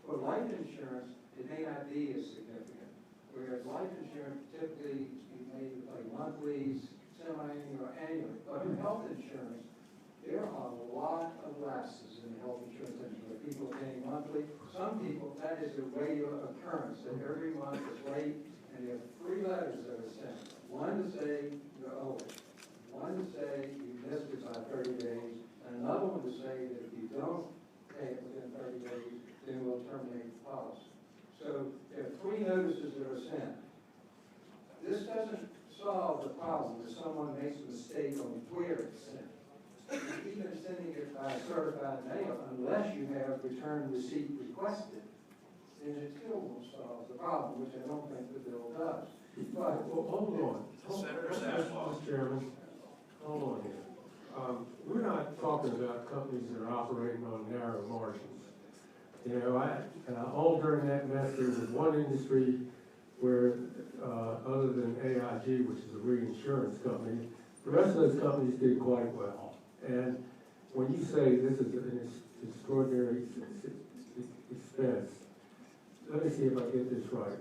For life insurance, it may not be as significant. Whereas life insurance typically you may pay monthly, semi-annual, or annually. But in health insurance, there are a lot of lapses in the health insurance industry. People paying monthly. Some people, that is a regular occurrence, that every month is late, and you have 3 letters that are sent. One to say you're owed, one to say you missed it by 30 days, and another one to say that if you don't pay it within 30 days, then we'll terminate the policy. So there are 3 notices that are sent. This doesn't solve the problem if someone makes a mistake on where it's sent. Even sending it by certified mail, unless you have return receipt requested, then it still won't solve the problem, which I don't think the bill does. But Hold on. Senator Sasslaw. Mr. Chairman, hold on here. We're not talking about companies that are operating on narrow margins. All during that mess, there was one industry where, other than AIG, which is a reinsurance company, the rest of those companies did quite well. And when you say this is an extraordinary expense, let me see if I get this right.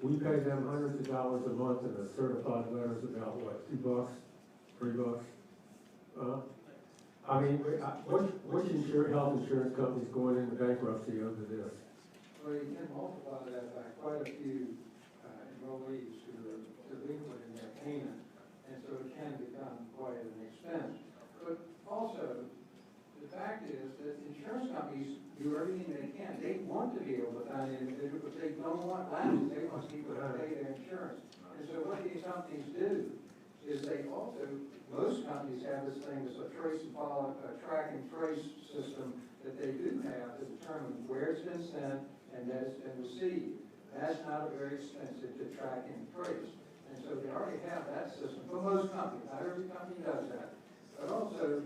We pay them hundreds of dollars a month in a certified letters about what, $2, $3? Which health insurance company is going into bankruptcy over this? well, you can multiply that by quite a few enrollees who are delinquent in their payment, and so it can become quite an expense. But also, the fact is that insurance companies do everything they can. They want to be able to find individuals, but they don't want lapses. They want people to pay their insurance. And so what these companies do is they also, most companies have this thing that's a trace and follow, a track and trace system that they do have to determine where it's been sent and that it's been received. That's not very expensive to track and trace. And so they already have that system for most companies. Not every company does that. But also,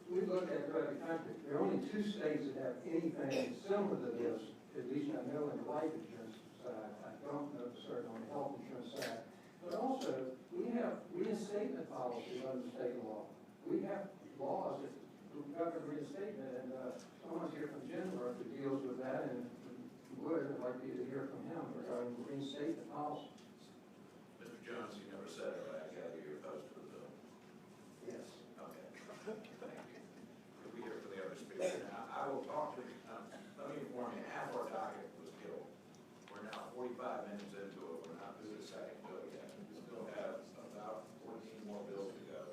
we look at throughout the country, there are only 2 states that have anything similar to this, at least I know in the life insurance side. I don't know for certain on the health insurance side. But also, we have reinstatement policies under state law. We have laws that govern reinstatement, and someone's here from Genworth who deals with that, and I'd like you to hear from him regarding reinstatement policy. Mr. Jones, you never said it, but I gather you're opposed to the bill. Yes. Okay. Thank you. Could we hear from the other speaker? Now, I will talk to, let me inform you, half our docket was killed. We're now 45 minutes into it. We're not through the second bill yet. We still have about 14 more bills to go.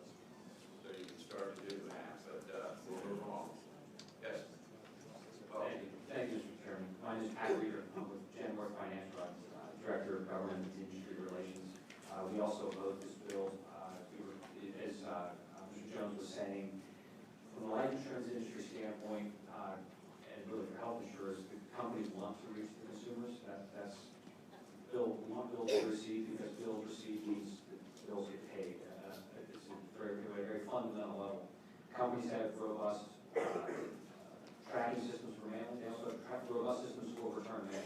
So you can start to do the math, but we'll move on. Yes. Thank you, Mr. Chairman. My name is Pat Reeder. I'm with Genworth Financial, Director of Government and Industry Relations. We also vote this bill, as Mr. Jones was saying, from the life insurance industry standpoint, and really for health insurers, the companies want to reach the consumers. That's bill. We want bills to receive because bills received means that bills get paid. It's a very fundamental level. Companies have robust tracking systems for mailing. They also have robust systems for return mail.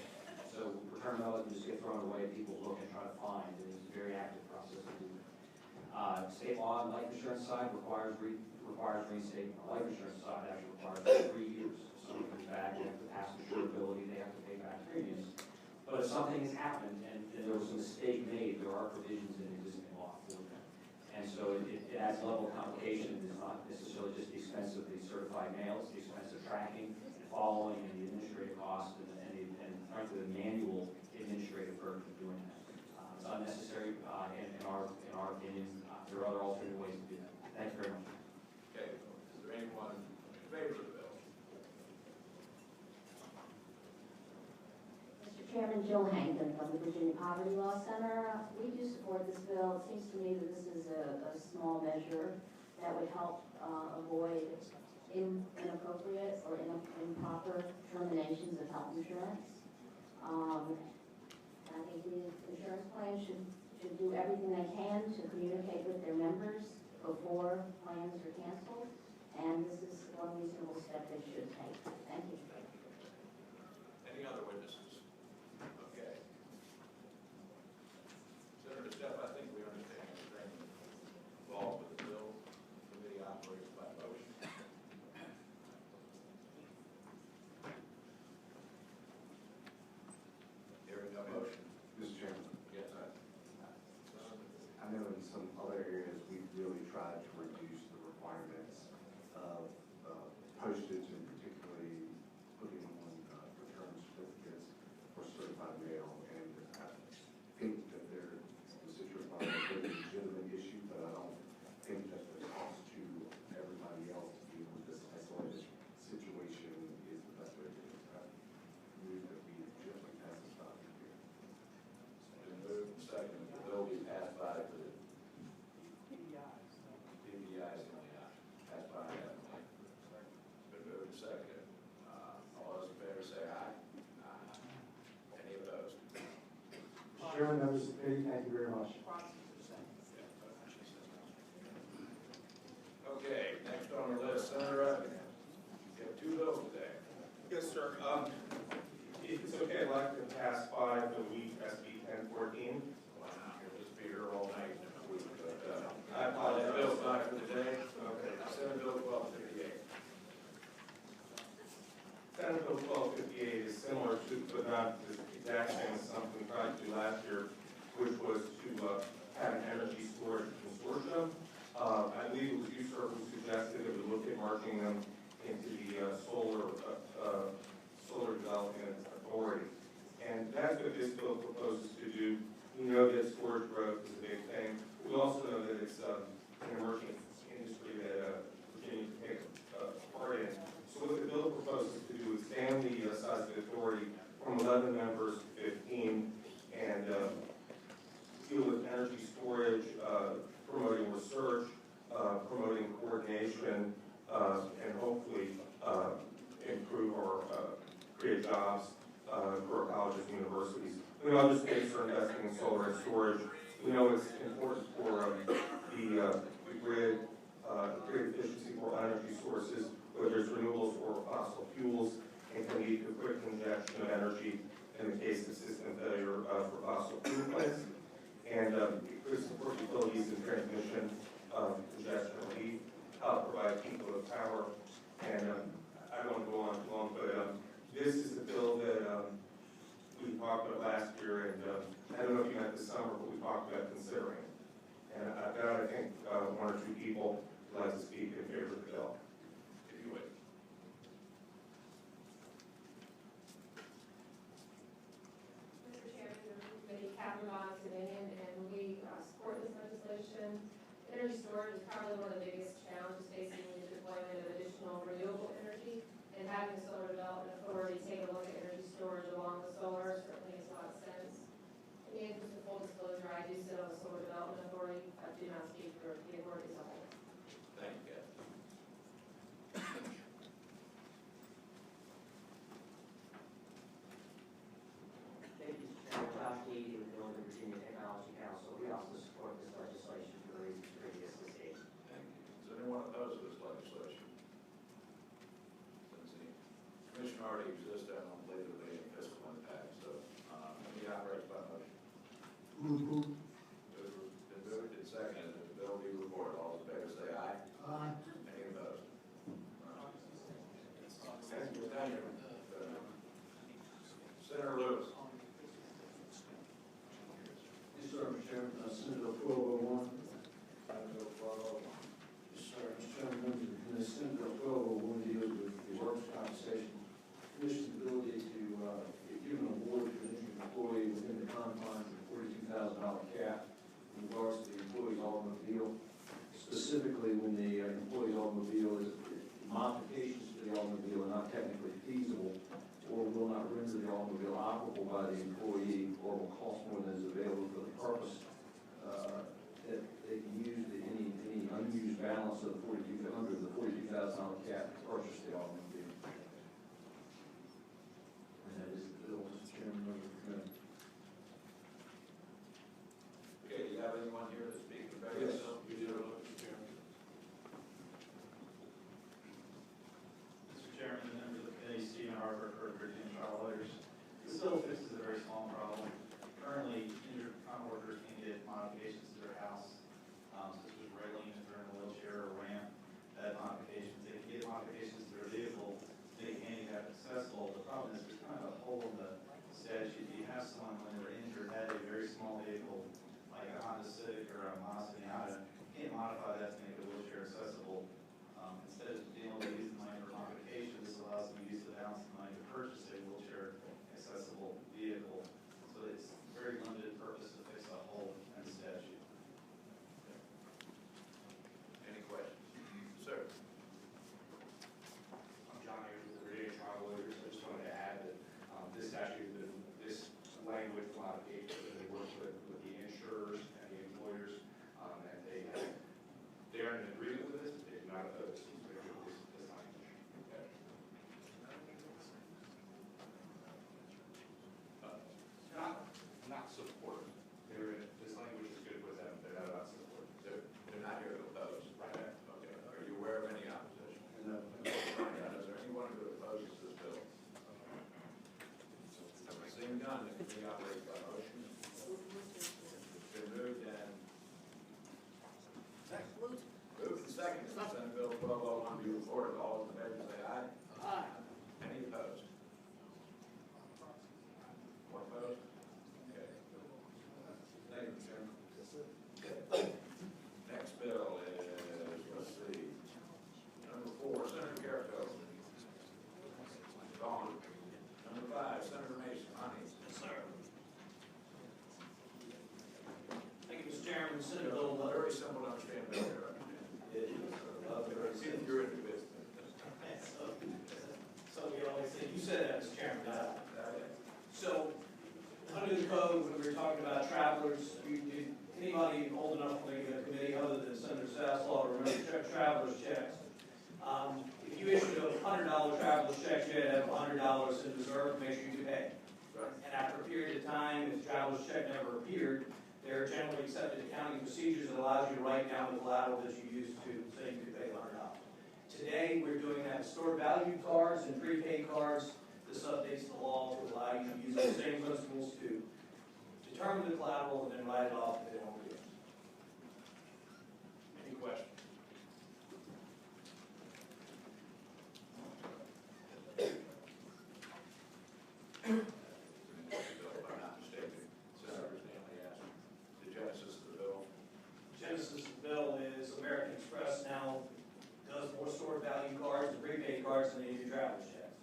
So return mail doesn't just get thrown away. People look and try to find. It is a very active process to do that. State law on the life insurance side requires reinstatement. The life insurance side actually requires 3 years. If someone comes back, they have to pass insurability, they have to pay back premiums. But if something has happened and there was a mistake made, there are provisions in existing law for that. And so it adds a level of complication. It's not necessarily just the expense of the certified mail, it's the expense of tracking and following and the administrative cost and frankly the manual administrative burden of doing that. It's unnecessary in our opinion. There are other alternative ways to do that. Thank you very much. Okay. Is there anyone in favor of the bill? Mr. Chairman, Jill Hankin from the Virginia Poverty Law Center. We do support this bill. It seems to me that this is a small measure that would help avoid inappropriate or improper terminations of health insurance. I think the insurance plans should do everything they can to communicate with their members before plans are canceled, and this is one reasonable step they should take. Thank you. Any other witnesses? Okay. Senator Steph, I think we understand everything involved with the bill. The committee operates by motion. Hearing no motion. Mr. Chairman, Yes, sir. I know in some other areas, we've really tried to reduce the requirements of postage and particularly putting on return certificates for certified mail. And I think that there, the situation is a very legitimate issue, but I don't think that the cost to everybody else to deal with this isolated situation is the best way to do it. I believe that we gently pass this on here. Been moved and seconded, the bill be passed by the DBI's in the eye. Passed by unanimously. Been moved and seconded. All those in favor say aye. Aye. Any opposed? Mr. Chairman, members of the committee, thank you very much. Okay, next on the list, Senator Evans. You have two bills today. Yes, sir. If it's okay, I'd like to pass by the week SB 1014. Wow, you'll just be here all night next week, but, I apologize. Bill's not for today. Okay, Senate Bill 1258. Senate Bill 1258 is similar to, but not the exact same as something we tried to do last year, which was to have an energy storage consortium. I believe it was you, sir, who suggested that we look at merging them into the solar development authority. And that's what this bill proposes to do. We know that storage growth is a big thing. We also know that it's an emerging industry that Virginia can take part in. So what the bill proposes to do is expand the size of the authority from 11 members to 15 and deal with energy storage, promoting research, promoting coordination, and hopefully improve or create jobs for our colleges and universities. We know other states are investing in solar and storage. We know it's important for the grid, grid efficiency for energy sources, whether it's renewables or fossil fuels, and can lead to quick injection of energy in the case of system failure for fossil fuel plants. And could support utilities and transmission, congestion relief, help provide people with power. And I don't want to go on too long, but this is a bill that we talked about last year, and I don't know if you meant this summer, but we talked about considering. And I've got, I think, one or two people who'd like to speak in favor of the bill. If you would. Mr. Chairman, the committee, Catherine Bond, Dominion, and we support this legislation. Energy storage is probably one of the biggest challenges facing the deployment of additional renewable energy, and having the Solar Development Authority take a look at energy storage along with solar certainly makes a lot of sense. In the interest of full disclosure, I do sit on the Solar Development Authority. I do not speak for the authority as a whole. Thank you, Kathy. Thank you, Mr. Chairman. Josh Deedy with the Northern Virginia Technology Council. We also support this legislation for the reasons previously stated. Thank you. Is anyone opposed to this legislation? Doesn't seem. Commission already exists, I don't believe it'll be any fiscal impact, so, committee operates by motion. Move. Been moved and seconded, that the bill be reported. All those in favor say aye. Aye. Any opposed? Thank you. Thank you. Senator Lewis. Yes, sir, Mr. Chairman. Senate Bill 1201. Senate Bill 1201. Yes, sir, Mr. Chairman, members of the Senate Bill 1201 deals with the workers' compensation commission's ability to give an award to an injured employee within the confines of the $42,000 cap in regards to the employee's automobile. Specifically, when the employee's automobile is modifications to the automobile are not technically feasible, or will not render the automobile operable by the employee, or will cost more than is available for the purpose, that they can use any unused balance of under the $42,000 cap to purchase the automobile. And that is the bill, Mr. Chairman, member of the committee. Okay, do you have anyone here to speak in favor? Yes. You do, Mr. Chairman. Mr. Chairman, and members of the committee, Stephen Harper, for Virginia Trial Lawyers. This bill fixes a very small problem. Currently, injured farm workers can get modifications to their house, such as railing if they're in a wheelchair or ramp, modifications. They can get modifications to their vehicle to make handicap accessible. The problem is there's kind of a hole in the statute. You have someone when they're injured had a very small vehicle, like a Honda Civic or a Mazda Miata, you can't modify that to make it wheelchair accessible. Instead of being able to use the money for modification, this allows them to use the balance of money to purchase a wheelchair accessible vehicle. So it's a very limited purpose to fix a hole in the statute. Any questions? Sir? I'm John Ayers with the Virginia Trial Lawyers. I just wanted to add that this statute, this language modification, that they work with the insurers and the employers, and they are in agreement with this. They do not oppose this language. Okay. Not supportive. This language is good with them. They're not supportive. They're not here to oppose. Right. Okay. Are you aware of any opposition? No. Is there anyone who opposes this bill? Seeing none, the committee operates by motion. It's been moved and moved and seconded. Senate Bill 1201 be reported. All those in favor say aye. Aye. Any opposed? One opposed? Okay. Thank you, Mr. Chairman. Next bill is, let's see, number 4, Senator Carrico. Gone. Number 5, Senator Mason. Honey. Yes, sir. Thank you, Mr. Chairman. Senate Bill Very simple to understand. See if you're in the business. So we always say, you said that, Mr. Chairman. So, under the code, when we were talking about travelers, anybody old enough to make a committee other than Senator Sasslaw to remember travelers checks. If you issued a $100 traveler's check, you had to have $100 in reserve to make sure you could pay. And after a period of time, if the traveler's check never appeared, there are generally accepted accounting procedures that allows you to write down the collateral that you used to say you could pay $100. Today, we're doing that with stored value cards and prepaid cards. This updates the law to allow you to use those same principles to determine the collateral and then write it off if they don't do it. Any questions? If I'm not mistaken, Senator Stanley asked the genesis of the bill. Genesis of the bill is American Express now does more stored value cards and prepaid cards than they do traveler's checks.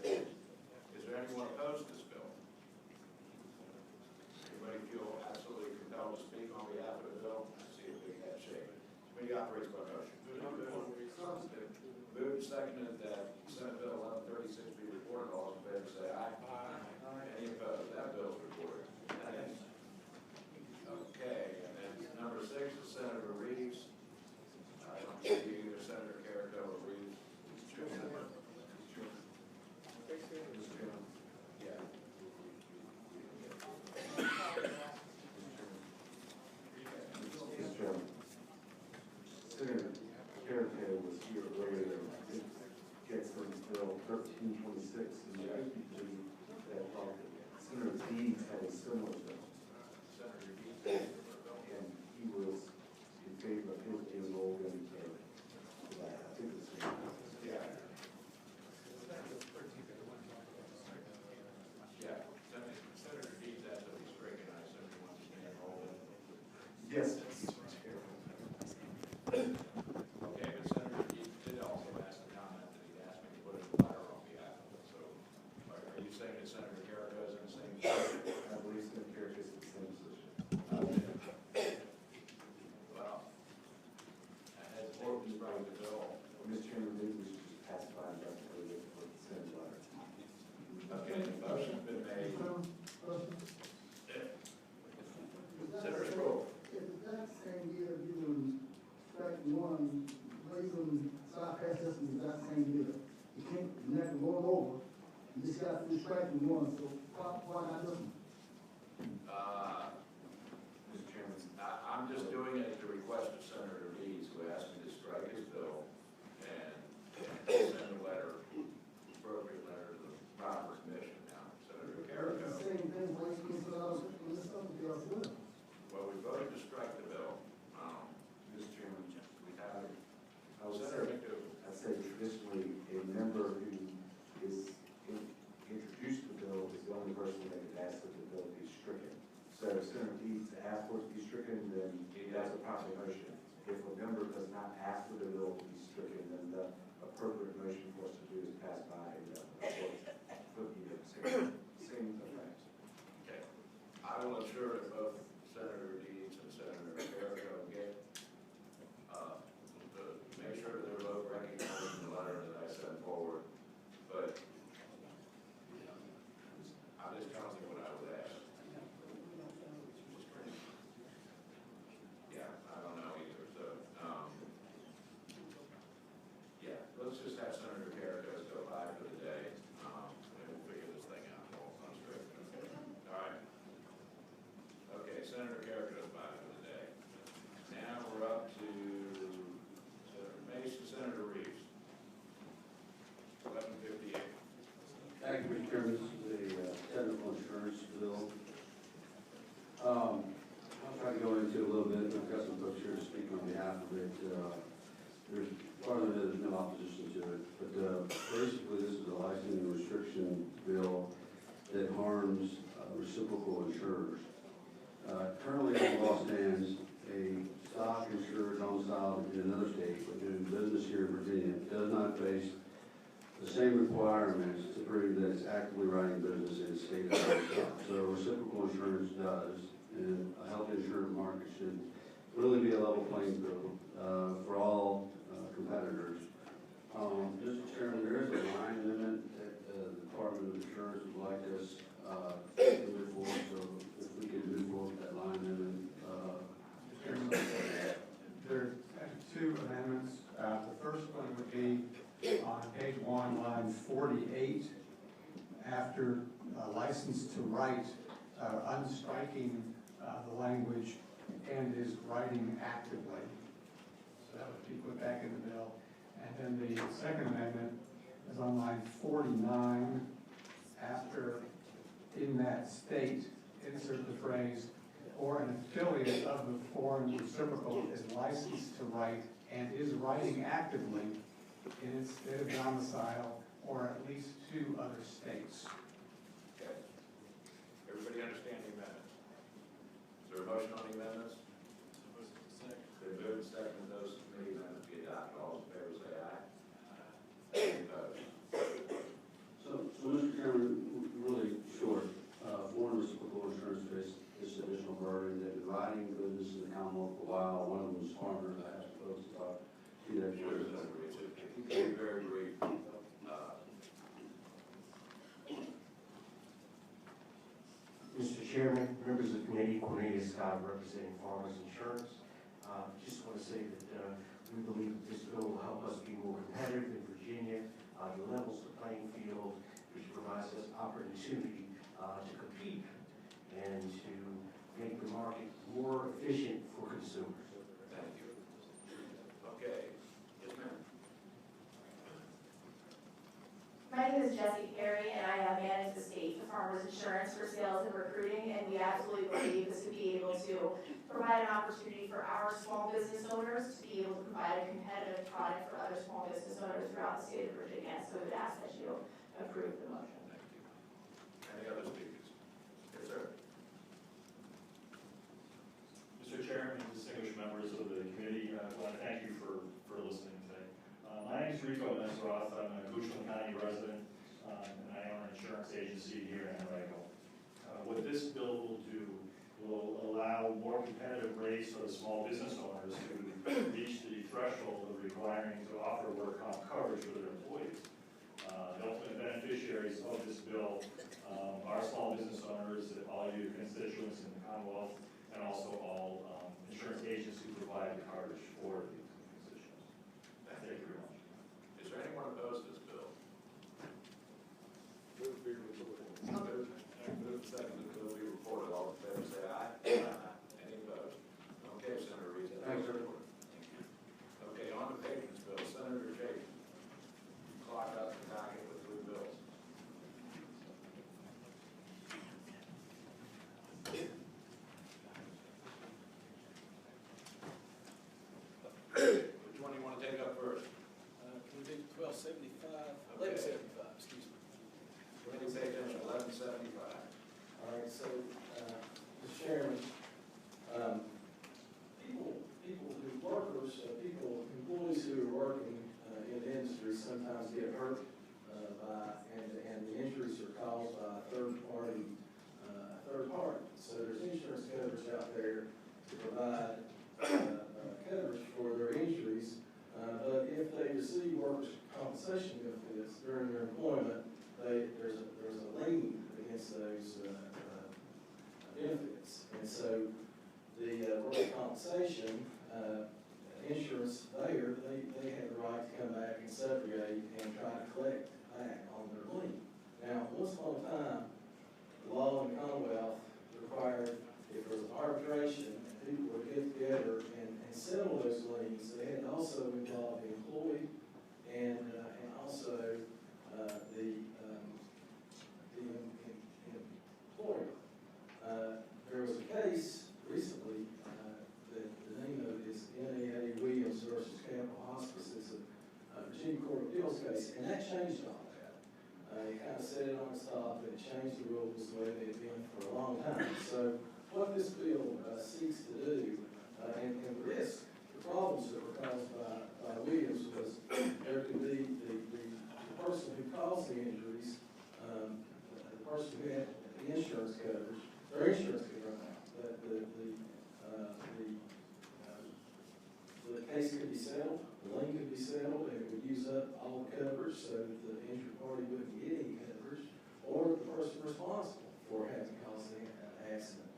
Is there anyone opposed to this bill? Anybody feel absolutely compelled to speak on behalf of the bill? I see a big head shake. Committee operates by motion. Moved and seconded that Senate Bill 1136 be reported. All those in favor say aye. Aye. Any opposed? That bill is reported. Okay, and then number 6 is Senator Reeves. I don't see either Senator Carrico or Reeves. Yeah. Mr. Chairman, Senator Carrico was here earlier. It gets from Bill 1326, and I believe that Senator Deeds had a similar bill. Senator Deeds. And he was in favor of his being rolled into that. I think it's. Yeah. Yeah. Senator Deeds asked that he's recognized. Senator wants to be enrolled in. Yes. Okay, but Senator Deeds did also ask a comment that he asked me to put in the letter on behalf of it. So are you saying that Senator Carrico is in the same position? I believe Senator Carrico is in the same position. Well, as board was brought to the bill, Mr. Chairman, maybe we should just pacify and directly with the Senate letter. striking one, so why not this one? Mr. Chairman, I'm just doing it at the request of Senator Deeds, who asked me to strike his bill and send a letter, appropriate letter to the proper commission now. Senator Carrico. The same thing, why you can't put out this other bill as well? Well, we voted to strike the bill. Mr. Chairman, We have, I would say, Senator McDougal. I'd say traditionally, a member who is introduced the bill is the only person that can ask that the bill be stricken. So if Senator Deeds asks for it to be stricken, then that's a proper motion. If a member does not ask for the bill to be stricken, then the appropriate motion for us to do is pass by the same effect. Okay. I will ensure that both Senator Deeds and Senator Carrico get, make sure that they're both recognizing the letter that I sent forward. But, I'm just telling you what I would ask. Yeah, I don't know either, so, yeah, let's just have Senator Carrico go by for the day, and we'll figure this thing out. All right. Okay, Senator Carrico's by for the day. Now we're up to Senator Mason, Senator Reeves. 11:58. Thank you, Mr. Chairman. This is a technical insurance bill. I'll try to go into it a little bit. I've got some folks here to speak on behalf of it. There's part of it, there's no opposition to it, but basically this is a licensing and restriction bill that harms reciprocal insurers. Currently, as the law stands, a stock insurer domiciled in another state but doing business here in Virginia does not face the same requirements to prove that it's actively writing business in the state of Arkansas. So reciprocal insurance does, and a health insurance market should really be a level playing field for all competitors. Mr. Chairman, there is a line limit that the Department of Insurance would like us to move forward, so if we could move forward with that line limit. There are two amendments. The first one would be on page 1, line 48, after license to write, unstriking the language and is writing actively. So that would be put back in the bill. And then the second amendment is on line 49, after in that state, insert the phrase, or an affiliate of the foreign reciprocal is licensed to write and is writing actively in its state of domicile or at least 2 other states. Okay. Everybody understand the amendments? Is there a motion on the amendments? Been moved and seconded, those committee amendments be adopted. All those in favor say aye. Opposed? So Mr. Chairman, really short, foreign reciprocal insurance face this additional burden. They've been writing business in the Commonwealth for a while. One of them is farmers. I asked folks to talk to that. Very, very brief. Mr. Chairman, members of the committee, Cornelius Scott, representing Farmers Insurance. Just want to say that we believe that this bill will help us be more competitive in Virginia. It levels the playing field, which provides us opportunity to compete and to make the market more efficient for consumers. Thank you. Okay. Yes, ma'am. My name is Jessie Perry, and I manage the state for Farmers Insurance for sales and recruiting, and we absolutely believe this would be able to provide an opportunity for our small business owners to be able to provide a competitive product for other small business owners throughout the state of Virginia. So we would ask that you approve the motion. Thank you. Any other speakers? Yes, sir. Mr. Chairman, distinguished members of the committee, I want to thank you for listening today. My name is Rico Mesroth. I'm a Goochland County resident, and I own an insurance agency here in Henrico. What this bill will do will allow more competitive rates for the small business owners who reach the threshold of requiring to offer work comp coverage for their employees. The ultimate beneficiaries of this bill are small business owners, all your constituents in the Commonwealth, and also all insurance agents who provide the coverage for these constituents. Thank you very much. Is there anyone opposed to this bill? provide coverage for their injuries, but if they receive workers' compensation benefits during their employment, there's a lien against those benefits. And so the workers' compensation insurance there, they have the right to come back and subrogate and try to collect back on their lien. Now, once upon a time, the law in the Commonwealth required, if there was arbitration, people would get together and settle those liens. They had to also involve the employee and also the employer. There was a case recently that the name of it is N.A.A. Williams versus Campbell Hospice. It's a Virginia Court of Appeals case, and that changed all that. It kind of set it on its top, and it changed the rules the way they had been for a long time. So what this bill seeks to do, and the risk, the problems that were caused by Williams was there could be the person who caused the injuries, the person who had the insurance coverage, their insurance could run out. The case could be settled, the lien could be settled, and it would use up all the coverage so that the injured party wouldn't get any coverage, or the person responsible for having caused the accident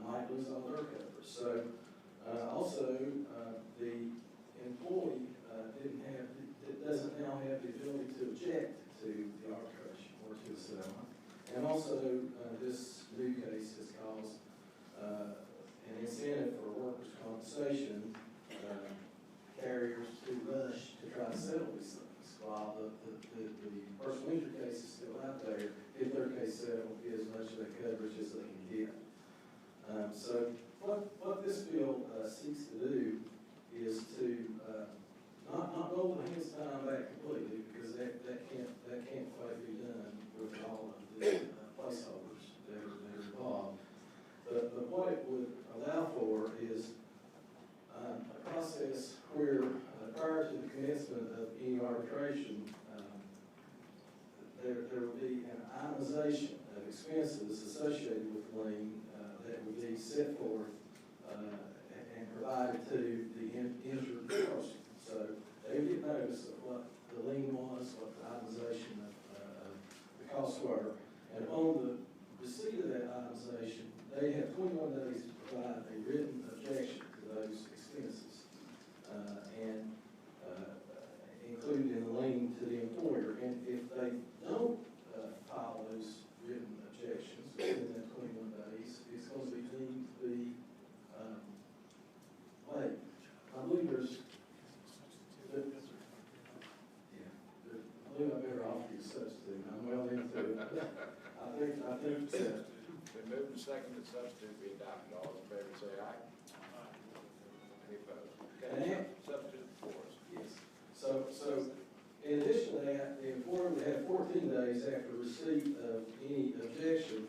might lose all their coverage. So also, the employee doesn't now have the ability to object to the arbitration or to the settlement. And also, this new case has caused an incentive for workers' compensation carriers to rush to try to settle these things, while the personal injury case is still out there. If their case settled, get as much of that coverage as they can get. So what this bill seeks to do is to not roll the hands time back completely, because that can't quite be done with all of the placeholders that are involved. But what it would allow for is a process where prior to the commencement of any arbitration, there would be an itemization of expenses associated with the lien that would be set forth and provided to the injured person. So they would get notice of what the lien was, what the itemization of the costs were, and upon the receipt of that itemization, they have 21 days to provide a written objection to those expenses and include in the lien to the employer. And if they don't file those written objections within that 21 days, it's going to be deemed to be late. I believe I believe I better offer you a substitute. I'm well into it. I think Been moved and seconded, substitute be adopted. All those in favor say aye. Any opposed? Okay, substitute for us. Yes. So in addition to that, the employer would have 14 days after receipt of any objection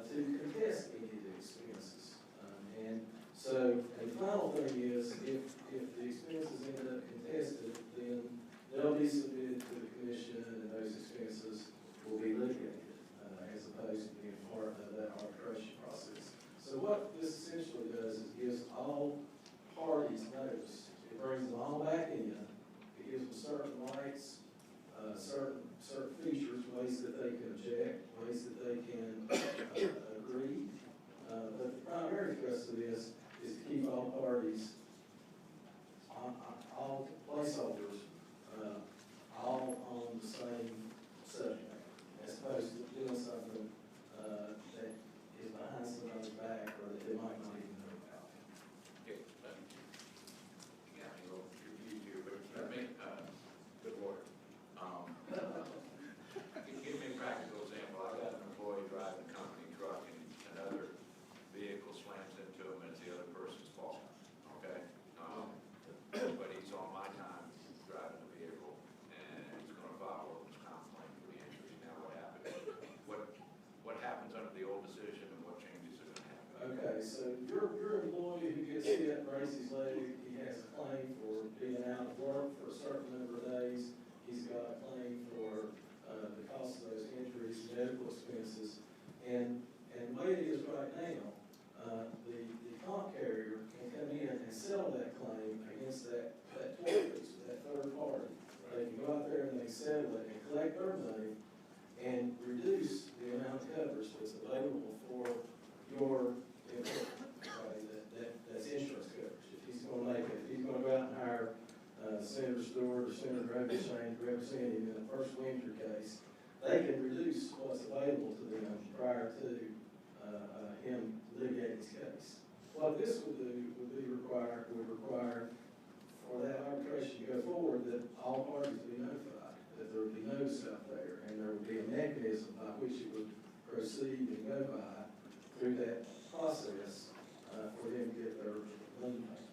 to contest any of the expenses. And the final thing is, if the expenses end up contested, then they'll be submitted to the commission, and those expenses will be litigated as opposed to being part of that arbitration process. So what this essentially does is gives all parties notice. It brings them all back in. It gives them certain rights, certain features, ways that they can object, ways that they can agree. But the primary thrust of this is to keep all parties, all placeholders, all on the same subject, as opposed to doing something that is behind somebody's back or that they might not even know about. Okay, yeah, a little review, but let me, good order. Give me a practical example. I've got an employee driving a company truck and another vehicle slams into him and it's the other person's fault, okay? But he's on my time driving the vehicle and he's gonna file a workers' comp claim for the injury. Now what happens? What happens under the old decision and what changes are gonna happen? Okay, so your employee who gets hit, breaks his leg, he has a claim for being out of work for a certain number of days. He's got a claim for the cost of those injuries, medical expenses, and the way it is right now, the comp carrier they settle it and collect their money and reduce the amount of coverage that's available for your employee, that's insurance coverage. If he's gonna go out and hire Senator Stewart or Senator Robichain to represent him in the first Winter case, they can reduce what's available to them prior to him litigating his case. What this would do would require for that arbitration to go forward that all parties be notified, that there would be notice out there, and there would be a mechanism by which it would proceed and go by through that process for them to get their money back.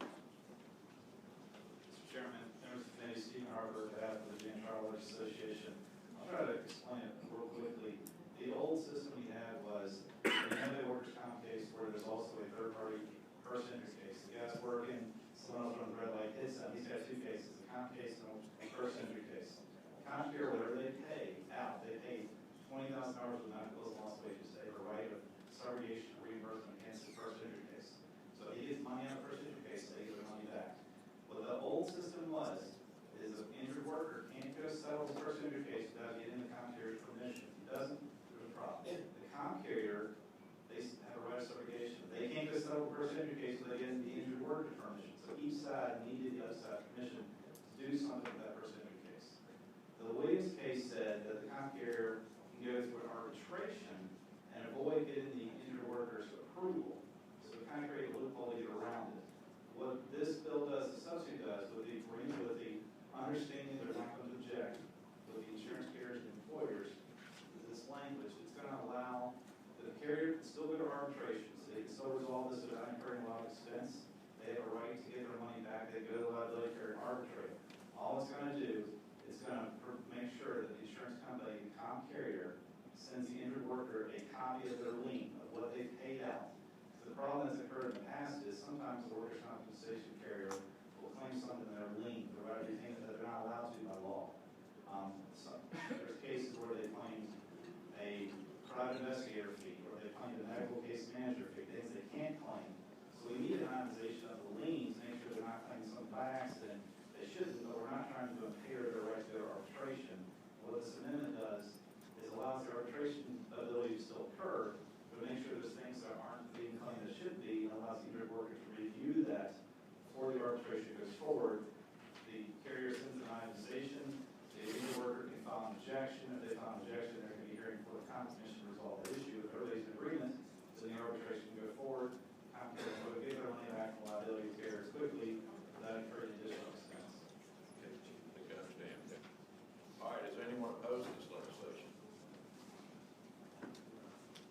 Mr. Chairman, members of the committee, Stephen Harper, on behalf of the Virginia Trial Lawyers Association. I'll try to explain it real quickly. The old system we had was a workers' comp case where there's also a third-party person injury case. The guy's working, someone else runs the red light, hits him, he's got two cases, a comp case and a person injury case. Comp here, whatever they pay out, they pay $20,000 with medical bills and lost wages. They have a right of subrogation or reimbursement against the person injury case. So if he gets money on a person injury case, they get their money back. What the old system was, is an injured worker can't go settle the person injury case without getting the comp carrier's permission. If he doesn't, there's a problem. The comp carrier, they have a right of subrogation. They can't go settle the person injury case without getting the injured worker permission. So each side needed the other side's permission to do something with that person injury case. The Williams case said that the comp carrier can go through an arbitration and avoid getting the injured worker's approval. So it kind of created a loophole to get around it. What this bill does, the substitute does, with the agreement, with the understanding they're not going to object, with the insurance carriers and employers, is this language. It's going to allow the carrier to still go to arbitration, so they can still resolve this without incurring a lot of expense. They have a right to get their money back. They go to the liability carrier and arbitrate. All it's going to do is going to make sure that the insurance company, the comp carrier, sends the injured worker a copy of their lien, of what they paid out. The problem that's occurred in the past is sometimes the workers' compensation carrier will claim something in their lien, provide everything that they're not allowed to by law. There's cases where they claim a private investigator fee, or they claim a medical case manager fee, things they can't claim. So we need an itemization of the liens, make sure they're not claiming something by accident. They shouldn't, but we're not trying to impair their right to go to arbitration. What this amendment does is allows the arbitration ability to still occur, but make sure there's things that aren't being claimed that should be, and allows the injured worker to review that before the arbitration goes forward. The carrier sends an itemization, the injured worker can file an objection. If they file an objection, they're going to be hearing before the commission to resolve the issue. If everybody's in agreement, then the arbitration can go forward. Companies will get their money back from liability carriers quickly without incurring additional expense. Okay, I think I understand. All right, is there anyone opposed to this legislation?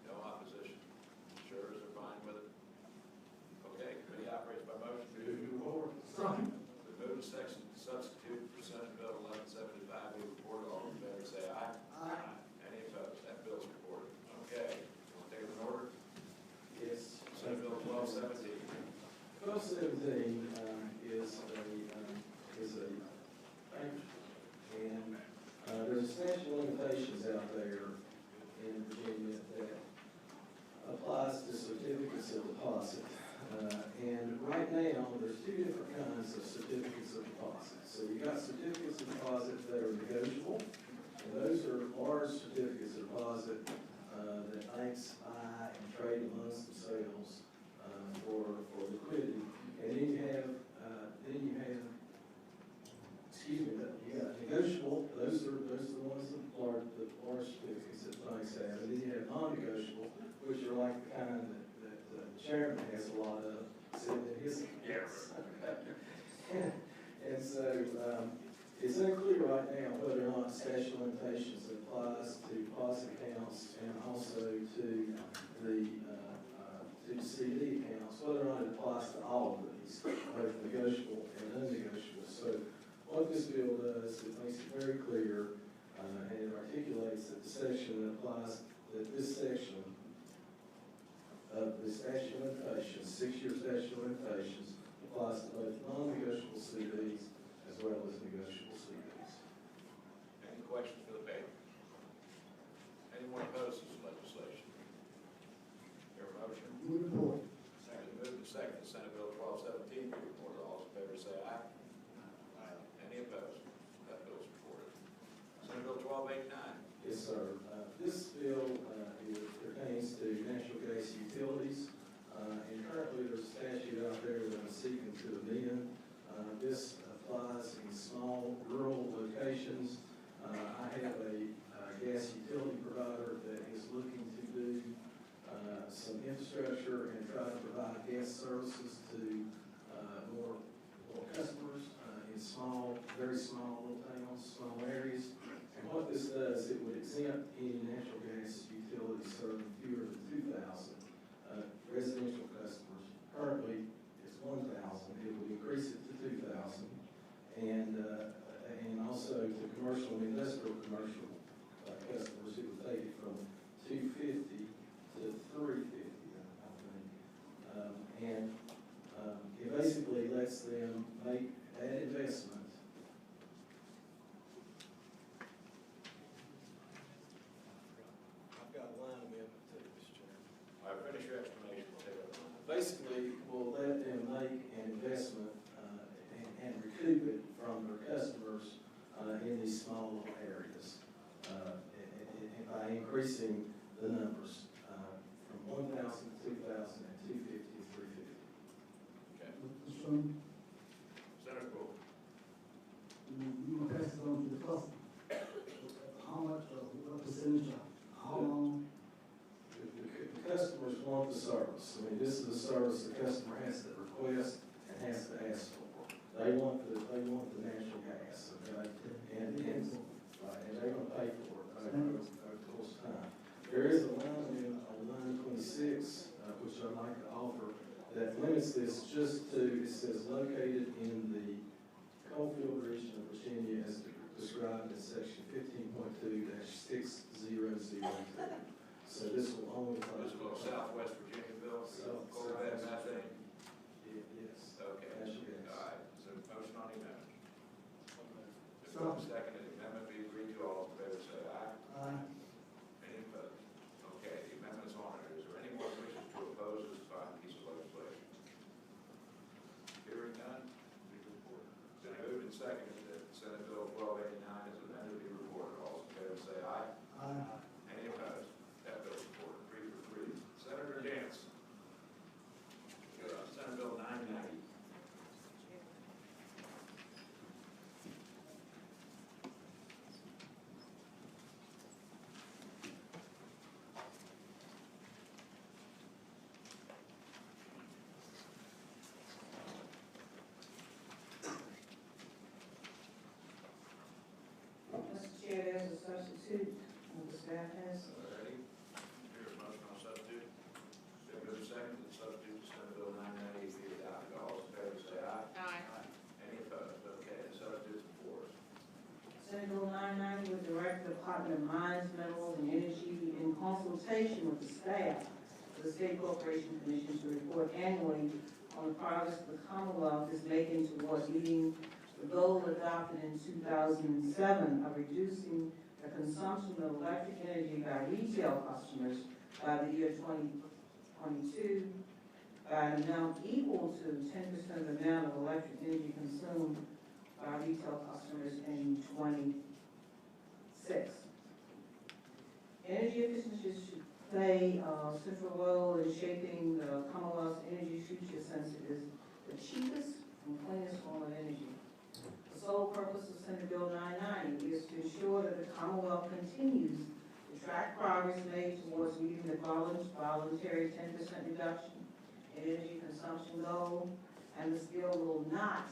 No opposition? Sure, are fine with it? Okay, committee operates by motion. Move forward. We move to section substitute for Senate Bill 1175. We report all in favor, say aye. Aye. Any opposed? That bill's reported. Okay, want to take it in order? Yes. Senate Bill 1217. 1217 is a bank, and there's a statute of limitations out there in Virginia that applies to certificates of deposit. And right now, there's two different kinds of certificates of deposit. So you got certificates of deposit that are negotiable, and those are large certificates of deposit that banks buy and trade amongst themselves for liquidity. And then you have, you got negotiable. Those are the ones the large certificates that banks have. And then you have non-negotiable, which are like the kind that the chairman has a lot of sitting in his accounts. And so it's unclear right now whether or not statute of limitations applies to deposit accounts and also to the CD accounts, whether or not it applies to all of these, both negotiable and unnegotiable. So what this bill does, it makes it very clear, and it articulates that the section that applies, that this section of the statute of limitations, 6-year statute of limitations, applies to both non-negotiable CDs as well as negotiable CDs. Any questions for the paper? Anyone opposed to this legislation? Your motion? Move the board. Second, move to second, Senate Bill 1217. Report all those in favor say aye. Aye. Any opposed? 1289. Yes, sir. This bill pertains to natural gas utilities. And currently, there's a statute out there that I'm seeking to amend. This applies in small rural locations. I have a gas utility provider that is looking to do some infrastructure and try to provide gas services to more customers in small, very small little towns, small areas. And what this does, it would exempt any natural gas utility serving fewer than 2,000 residential customers. Currently, it's 1,000. It would increase it to 2,000. And also to commercial and industrial commercial customers, it would take it from 250 to 350, I think. It basically lets them make that investment. I've got a line amendment too, Mr. Chairman. All right, finish your explanation. We'll take it. Basically, we'll let them make an investment and recoup it from their customers in these small little areas and by increasing the numbers from 1,000 to 2,000 and 250 to 350. Okay. Mr. Chairman, Senator Poole. you will pass it on to the customer. How much, what percentage, how long? The customers want the service. I mean, this is a service the customer has to request and has to ask for. They want the natural gas, okay? And they're gonna pay for it over the course of time. There is a line in line 26, which I'd like to offer, that limits this just to, it says located in the Coalfield region of Virginia as described in section 15.2-6002. So this will only apply This is to Southwest Virginia bill, Corvette methane. Yes. Okay. Natural gas. All right, so motion on the amendment. Second, the amendment be agreed to. All in favor say aye. Aye. Any opposed? Okay, the amendment is on it. Is there anyone wishing to oppose this fine piece of legislation? Hearing none, please report. It's been moved and seconded that Senate Bill 1289 is amended, be reported. All in favor say aye. Aye. Any opposed? That bill is reported 3 for 3. Senator Dance. Senate Bill 990. Mr. Chair, there's a substitute the staff has. Alrighty. Here's a motion on substitute. Been moved second that substitute to Senate Bill 990 be adopted. All in favor say aye. Aye. Any opposed? Okay, the substitute's before us. Senate Bill 990 would direct the Department of Mines, Minerals, and Energy in consultation with the staff of the State Corporation Commission to report annually on the progress the Commonwealth is making towards meeting the goal adopted in 2007 of reducing the consumption of electric energy by retail customers by the year 2022 by an amount equal to 10% of the amount of electric energy consumed by retail customers in 26. Energy efficiency should play a central role in shaping the Commonwealth's energy future since it is the cheapest and cleanest form of energy. The sole purpose of Senate Bill 990 is to ensure that the Commonwealth continues to track progress made towards meeting the voluntary 10% reduction in energy consumption goal, and this bill will not,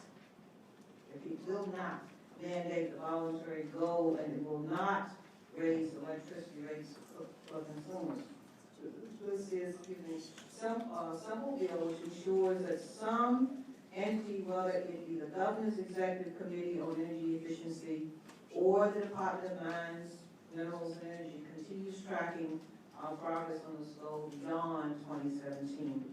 if it will not mandate the voluntary goal, and it will not raise electricity rates for consumers. This is, some simple bill which ensures that some entity, whether it be the Governor's Executive Committee on Energy Efficiency or the Department of Mines, Minerals, and Energy, continues tracking our progress on this goal beyond 2017.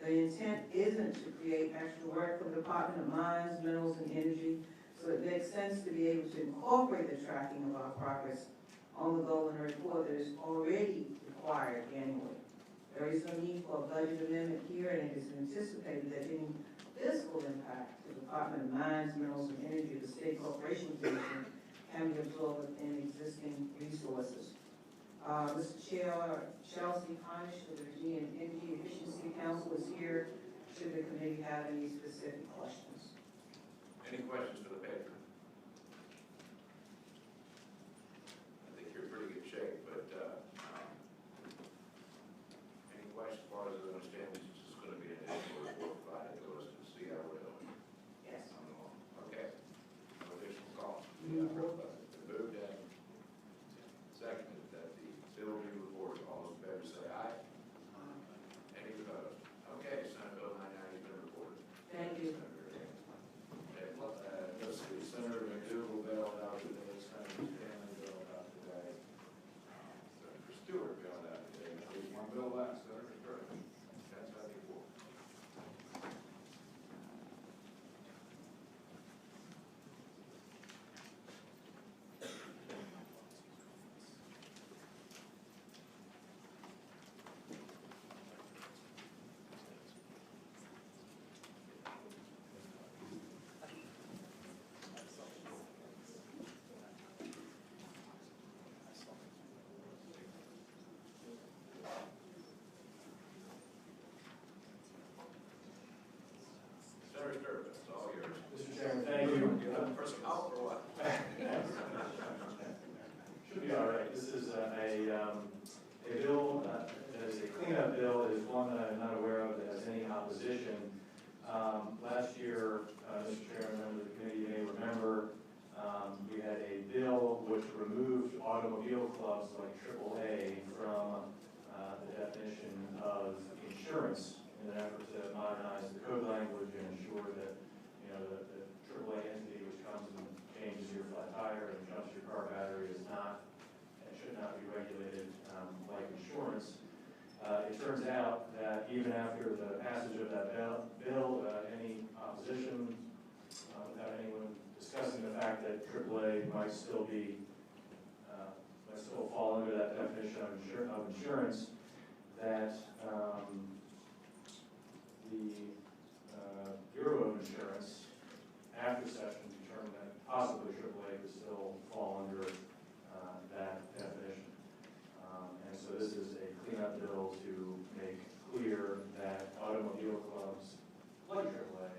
The intent isn't to create extra work for the Department of Mines, Minerals, and Energy, so it makes sense to be able to incorporate the tracking of our progress on the goal in a report that is already required annually. There is no need for a budget amendment here, and it is anticipated that any fiscal impact to the Department of Mines, Minerals, and Energy of the State Corporation Commission can be absorbed within existing resources. Mr. Chair, Chelsea Harnish of the Virginia Energy Efficiency Council is here, should the committee have any specific questions. Any questions for the patron? I think you're in pretty good shape, but any questions? As far as I understand, this is just going to be an initial report provided to us to see how we're doing. Yes. Okay. No additional comments? Moved and seconded that the bill be reported. All those in favor say aye. Any opposed? Okay, Senate Bill 990 has been reported. Thank you. Let's see, Senator McDougal bailed out today, Senator Stanley bailed out today, Senator Stewart bailed out today, there's one bill left, Senator Sturgeon, 1074. Senator Sturgeon, it's all yours. Mr. Chairman, thank you. You have for some help or what? Should be all right. This is a bill, that is a cleanup bill, it is one that I'm not aware of that has any opposition. Last year, Mr. Chairman, members of the committee may remember, we had a bill which removed automobile clubs like AAA from the definition of insurance in an effort to modernize the code language and ensure that, you know, the AAA entity which comes and changes your flat tire and jumps your car battery is not, and should not be regulated like insurance. It turns out that even after the passage of that bill, any opposition, without anyone discussing the fact that AAA might still fall under that definition of insurance, that the Bureau of Insurance, after session, determined that possibly AAA could still fall under that definition. And so this is a cleanup bill to make clear that automobile clubs like AAA